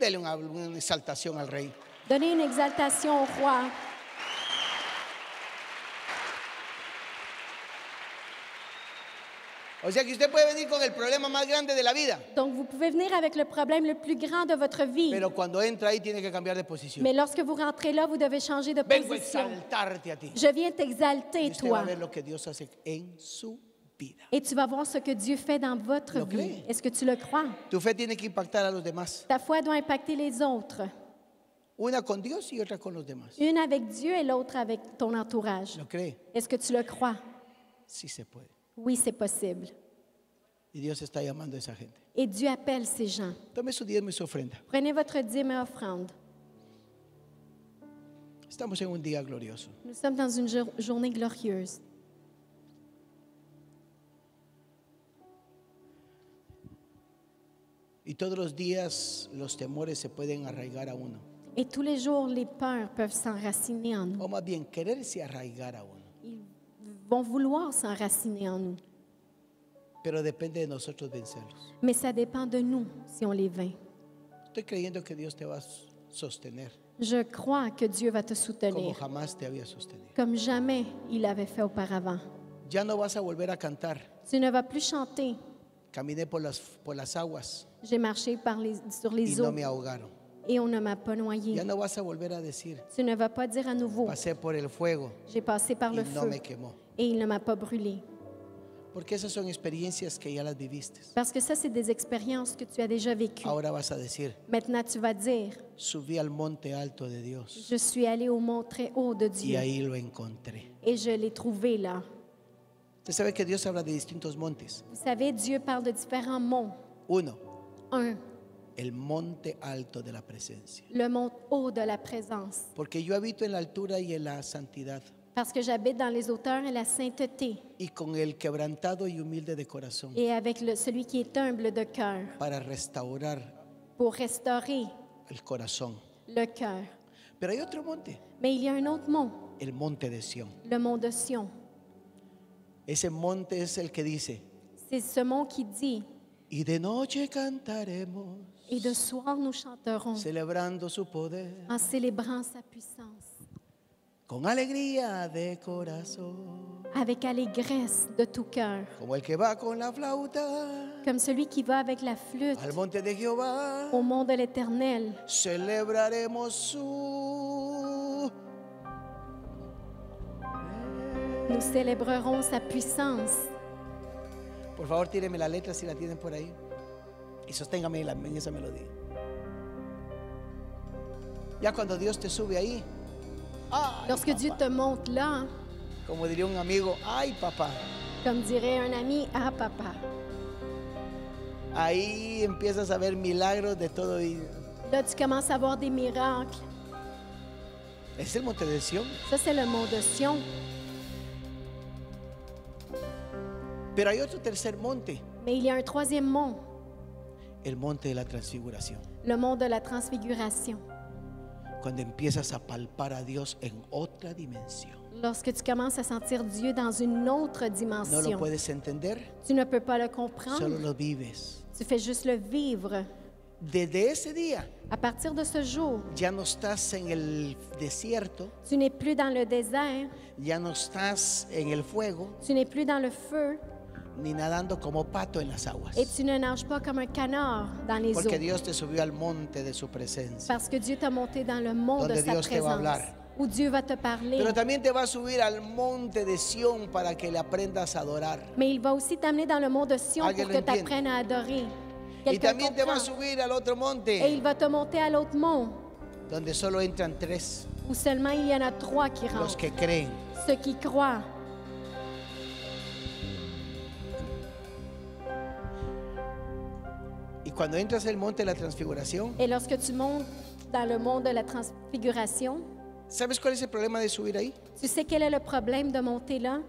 Dele una exaltación al Rey. Donnez une exaltation au roi. O sea que usted puede venir con el problema más grande de la vida, Donc, vous pouvez venir avec le problème le plus grand de votre vie. pero cuando entra ahí tiene que cambiar de posición. Mais lorsque vous rentrez là, vous devez changer de Vengo a position. exaltarte a ti. Je viens Y t'exalter, usted va a toi. ver lo que Dios hace en su vida. Et tu vas voir ce que Dieu fait dans votre Lo vie. cree. Est-ce que tu le crois? Tu fe tiene que impactar a los demás. Ta foi doit impacter les autres. Una con Dios y otra con los demás. Une avec Dieu et l'autre avec ton entourage. ¿Lo cree? Est-ce que tu le crois? Sí se puede. Oui, c'est possible. Y Dios está llamando a esa gente. Et Dieu appelle ces gens. Tome su diezmo y su ofrenda. Prenez votre dîme et offrande. Estamos en un día glorioso. Nous sommes dans une journée glorieuse. Y todos los días los temores se pueden arraigar a uno. Et tous les jours, les peurs peuvent s'enraciner en nous. O más bien, quererse arraigar a uno. Ils vont vouloir s'enraciner en nous. Pero depende de nosotros vencerlos. Mais ça dépend de nous si on les vainc. Estoy creyendo que Dios te va a sostener Je crois que Dieu va te como soutenir jamás te había sostenido. comme jamais il avait fait auparavant. Ya no vas a volver a cantar. Tu ne vas plus chanter. Caminé por las aguas J'ai marché sur y les no eaux me ahogaron. et on ne m'a pas noyé. Ya no vas a volver a decir, Tu ne vas pas dire à nouveau, pasé por el fuego j'ai passé par y le no feu me quemó. et il ne m'a pas brûlé. Porque esas son experiencias que ya las viviste. Parce que ça, c'est des expériences que tu as déjà vécues. Ahora vas a decir, Maintenant, tu vas dire, subí al monte alto de Dios je suis allé au mont très haut de y Dieu ahí lo encontré. et je l'ai trouvé là. Usted sabe que Dios habla de distintos montes. Vous savez, Dieu parle de différents monts. Uno, Un, el monte alto de la presencia. le mont haut de la présence. Porque yo habito en la altura y en la santidad Parce que j'habite dans les hauteurs et la sainteté y con el quebrantado y humilde de corazón et avec celui qui est humble de cœur para restaurar pour restaurer el corazón. le cœur. Pero hay otro monte, Mais il y a un autre mont, el monte de Sión. le mont de Sion. Ese monte es el que dice, C'est ce mont qui dit, y de noche cantaremos, et de soir nous chanterons celebrando su poder, en célébrant sa puissance, con alegría de corazón, avec allégresse de tout cœur, como el que va con la flauta comme celui qui va avec la flûte al monte de Jehová. au mont de l'Éternel. Celebraremos su. Nous célébrerons sa puissance. Por favor, tíreme la letra si la tienen por ahí y sosténgame en esa melodía. Ya cuando Dios te sube ahí, ay, Lorsque Dieu te monte là, como diría un amigo, ay papá, comme dirait un ami, ah papa, ahí empiezas a ver milagros de todo. là tu commences à voir des miracles. Es el monte de Sión. Ça, c'est le mont de Sion. Pero hay otro tercer monte, Mais il y a un troisième mont, el monte de la transfiguración. le mont de la transfiguration. Cuando empiezas a palpar a Dios en otra dimensión. Lorsque tu commences à sentir Dieu dans une autre No lo dimension, puedes entender, tu ne peux pas le solo comprendre, lo vives. tu fais juste le vivre. Desde ese día À partir de ce jour, ya no estás en el desierto, tu n'es plus dans le désert, ya no estás en el fuego, tu n'es plus dans le feu ni nadando como pato en las aguas. et tu ne nages pas comme un canard dans les Porque eaux. Dios te subió al monte de su presencia. Parce que Dieu t'a monté dans le mont de Donde sa Dios te va a présence, hablar. où Dieu va te parler. Pero también te va a subir al monte de Sión para que le aprendas a adorar. Mais il va aussi t'amener dans le mont de Sion Alguien pour lo que tu entiende? apprennes à adorer. Y Quelqu'un también te va a comprend. subir al otro Et monte il va te monter à l'autre mont, donde solo entran 3, où seulement il y en a 3 qui los rentrent, que creen. ceux qui croient. Y cuando entras al monte de la transfiguración, Et lorsque tu montes dans le mont de la transfiguration, ¿sabes cuál es el problema de subir ahí? tu sais quel est le problème de monter là?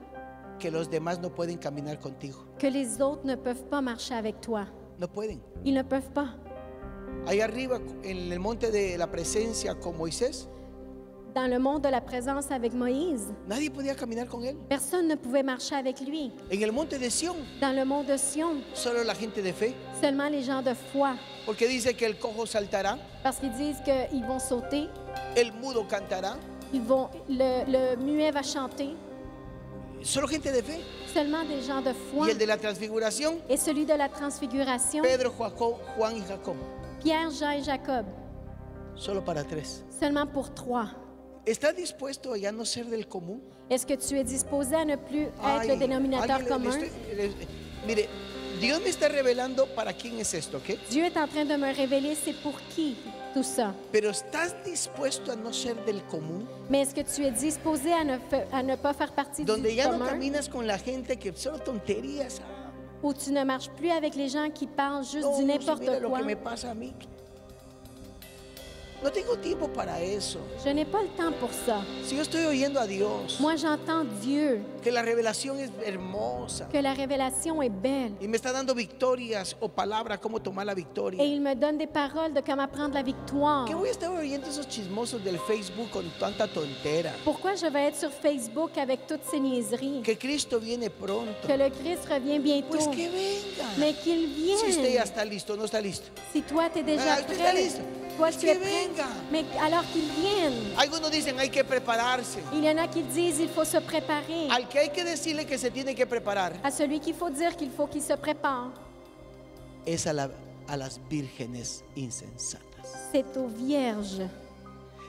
Que los demás no pueden caminar contigo. Que les autres ne peuvent pas marcher avec toi. No pueden. Ils ne peuvent pas. Ahí arriba, en el monte de la presencia con Moisés, Dans le monde de la présence avec Moïse, nadie podía caminar con él. personne ne pouvait marcher avec lui. En el monte de Sión, Dans le monde de Sion, solo la gente de fe. seulement les gens de foi, Porque dice que el cojo saltará, parce qu'ils disent qu'ils vont sauter, el mudo cantará. le muet va chanter. Solo gente de fe. Seulement des gens de foi. Y el de la transfiguración, Et celui de la transfiguration, Pedro, Juan y Jacob. Pierre, Jean et Jacob, Solo para 3. seulement pour 3. ¿Estás dispuesto a ya no ser del común? Est-ce que tu es disposé à ne plus être Ay, le dénominateur alguien commun? Mire, Dios me está revelando para quién es esto, ¿ok? Dieu est en train de me révéler c'est pour qui tout ça. Pero ¿estás dispuesto a no ser del común? Mais est-ce que tu es disposé à ne pas faire partie Donde du ya no commun? caminas con la gente que solo tonterías. Où tu ne marches plus avec les gens qui parlent juste No, du si n'importe mira lo quoi? que me pasa a mí. No tengo tiempo para eso. Je n'ai pas le temps pour ça. Si yo estoy oyendo a Dios, Moi, j'entends Dieu, que la revelación es hermosa que la révélation est belle. y me está dando victorias o palabras cómo tomar la Et victoria. il me donne des paroles de comment prendre la victoire. ¿Qué voy a estar oyendo esos chismosos del Facebook con tanta tontera? Pourquoi je vais être sur Facebook avec toutes ces niaiseries? Que Cristo viene pronto. Que le Christ revient bientôt. Pues que venga. Mais qu'il Si usted ya vienne. está listo, no está listo. Si toi, tu es déjà Ah, usted está prêt, listo. toi, Pues tu que es prêt. venga. Mais alors qu'il vienne. Algunos dicen hay que prepararse. Il y en a qui disent il faut se préparer. Al que hay que decirle que se tiene que preparar À celui qu'il faut dire qu'il faut qu'il se prépare, es a las vírgenes insensatas. c'est aux vierges.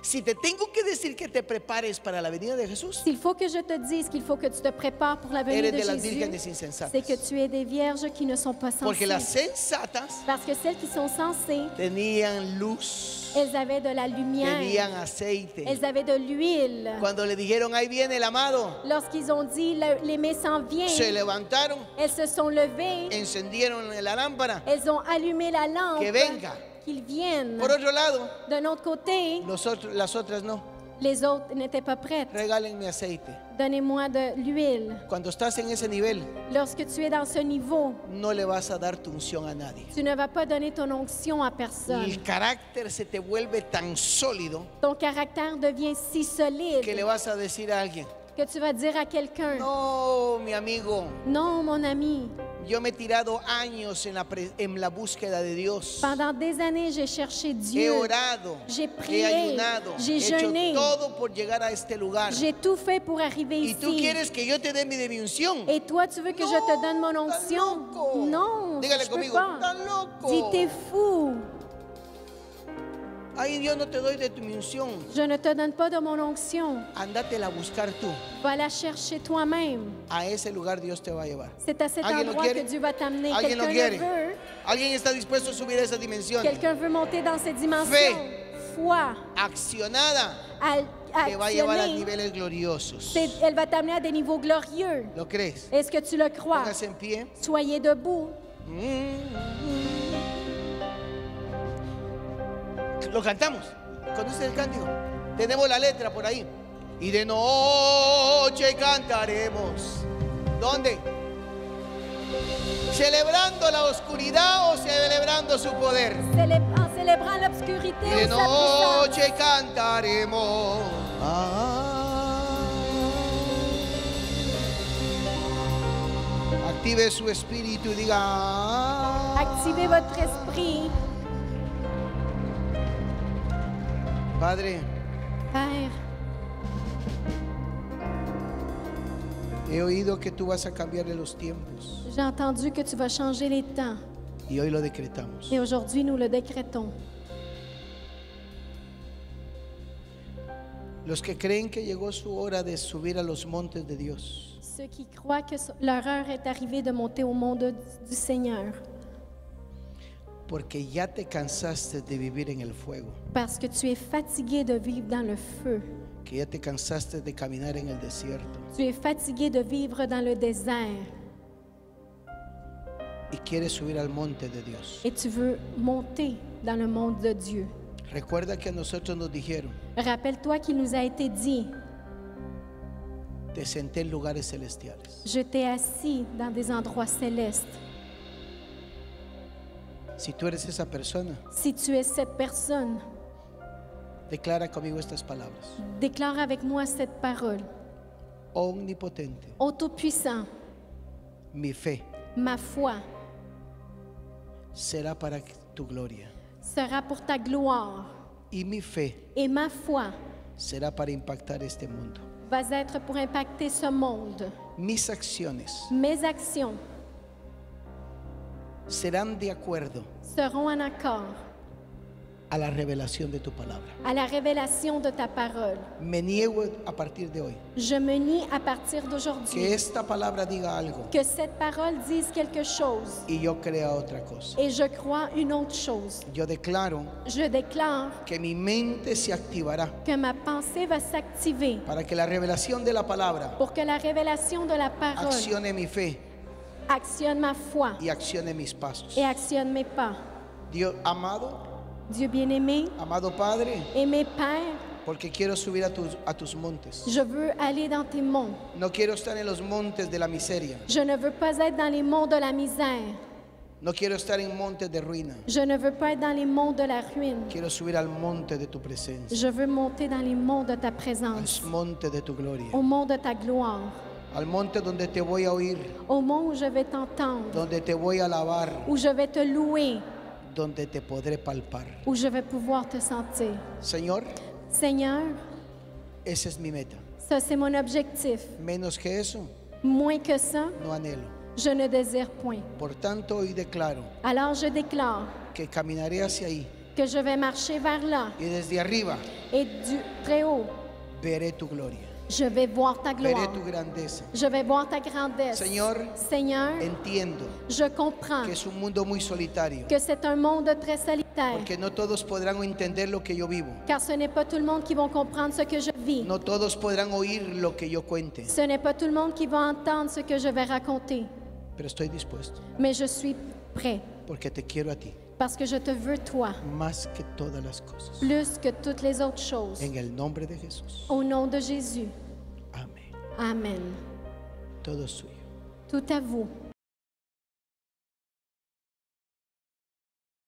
Si te tengo que decir que te prepares para la venida de Jesús, S'il faut que je te dise qu'il faut que tu te prépares pour la venue eres de de las Jésus, vírgenes insensatas. c'est que tu es des vierges qui ne sont pas Porque las sensées. sensatas Parce que celles qui sont sensées, tenían luz, elles avaient de la lumière, tenían aceite. elles avaient de l'huile. Cuando le dijeron ahí viene el amado, Lorsqu'ils ont dit l'aimé s'en vient, se levantaron, elles se sont levées, encendieron la lámpara. elles ont allumé la lampe, Que venga. qu'ils viennent. Por otro lado, D'un autre côté, las otras no. les autres n'étaient pas prêtes. Regálenme aceite. Donnez-moi de l'huile. Cuando estás en ese nivel, Lorsque tu es dans ce niveau, no le vas a dar tu unción a nadie. tu ne vas pas donner ton onction à personne. El carácter se te vuelve tan sólido Ton caractère devient si solide que le vas a decir a alguien, que tu vas dire à quelqu'un, no, mi amigo, non, mon ami, yo me he tirado años en la búsqueda de Dios. pendant des années, j'ai cherché He Dieu. orado, J'ai he prié, ayunado, j'ai he hecho jeûné. todo por llegar a este lugar. J'ai tout fait pour arriver Y tú ici. quieres que yo te dé mi unción. Et toi, tu veux que je te donne mon Estás onction? loco. Non, Dígale je peux conmigo, pas. estás loco. Dis, t'es fou. Ay, yo no te doy de mi unción. Je ne te donne pas de mon onction. Andatela a buscar tú. Va la chercher toi-même. A ese lugar Dios te va a llevar. C'est à cet ¿Alguien lo endroit quiere? que Dieu va t'amener. ¿Alguien lo Quelqu'un quiere? le veut. ¿Alguien está dispuesto a subir a esa dimensión? Quelqu'un veut monter dans ces dimensions. Fe. Foi. Accionada te va a llevar a Actionner. niveles gloriosos. Elle va t'amener à des niveaux glorieux. ¿Lo crees? Est-ce que tu le crois? Póngase en pie. Soyez debout. Lo cantamos. ¿Conoces el cántico? Tenemos la letra por ahí. Y de noche cantaremos. ¿Dónde? ¿Celebrando la oscuridad o celebrando su poder? En célébrant l'obscurité Y de ou sa puissance. noche cantaremos. Active su espíritu y diga. Activez votre esprit. Padre, Père, he oído que tú vas a cambiar los tiempos j'ai entendu que tu vas changer les temps. y hoy lo decretamos. Et aujourd'hui, nous le décrétons. Los que creen que llegó su hora de subir a los montes de Dios, Ceux qui croient que leur heure est arrivée de monter au monde du Seigneur, porque ya te cansaste de vivir en el fuego, parce que tu es fatigué de vivre dans le feu. que ya te cansaste de caminar en el desierto Tu es fatigué de vivre dans le désert y quieres subir al monte de Dios. et tu veux monter dans le monde de Dieu. Recuerda que a nosotros nos dijeron, Rappelle-toi qu'il nous a été dit, te senté en lugares celestiales. je t'ai assis dans des endroits célestes. Si tú eres esa persona, Si tu es cette personne, Declara conmigo estas palabras. Déclare avec moi cette parole. Omnipotente, Ô Tout-Puissant, mi fe ma foi será para tu gloria. sera pour ta gloire Y mi fe et ma foi será para impactar este mundo. va être pour impacter ce monde. Mis acciones Mes actions serán de acuerdo seront en accord a la revelación de tu palabra. à la révélation de ta parole. Me niego a partir de hoy Je me nie à partir que d'aujourd'hui esta palabra diga algo que cette parole dise quelque chose y yo crea otra cosa. et je crois une autre chose. Yo declaro Je déclare que mi mente se activará que ma pensée va s'activer para que la revelación de la palabra pour que la révélation de la parole accione mi fe actionne ma foi y accione mis pasos. et actionne mes pas. Dios amado, Dieu bien-aimé, amado Padre, aimé Père, porque quiero subir a tus montes. je veux aller dans tes monts. No quiero estar en los montes de la miseria. Je ne veux pas être dans les monts de la misère. No quiero estar en montes de ruina. Je ne veux pas être dans les monts de la ruine. Quiero subir al monte de tu presencia, Je veux monter dans les monts de ta al présence, monte de tu gloria, au mont de ta gloire, al monte donde te voy a oír, au mont où je vais t'entendre, donde te voy a alabar, où je vais te louer, donde te podré palpar. où je vais pouvoir te sentir. Señor, Seigneur, esa es mi meta. ça c'est mon objectif. Menos que eso, Moins que ça, no anhelo. je ne désire point. Por tanto, hoy declaro Alors je déclare que caminaré hacia ahí que je vais marcher vers là y desde arriba et du très haut, veré tu gloria, je vais voir ta veré gloire. tu grandeza. Je vais voir ta grandesse. Señor, Seigneur, entiendo je comprends que es un mundo muy solitario, que c'est un monde très solitaire, porque no todos podrán entender lo que yo vivo, car ce n'est pas tout le monde qui va comprendre ce que je vis. no todos podrán oír lo que yo cuente, Ce n'est pas tout le monde qui va entendre ce que je vais raconter, pero estoy dispuesto mais je suis prêt porque te quiero a ti parce que je te veux toi más que todas las cosas. plus que toutes les autres choses. En el nombre de Jesús. Au nom de Jésus. Amén. Amen. Todo es suyo. Tout à vous.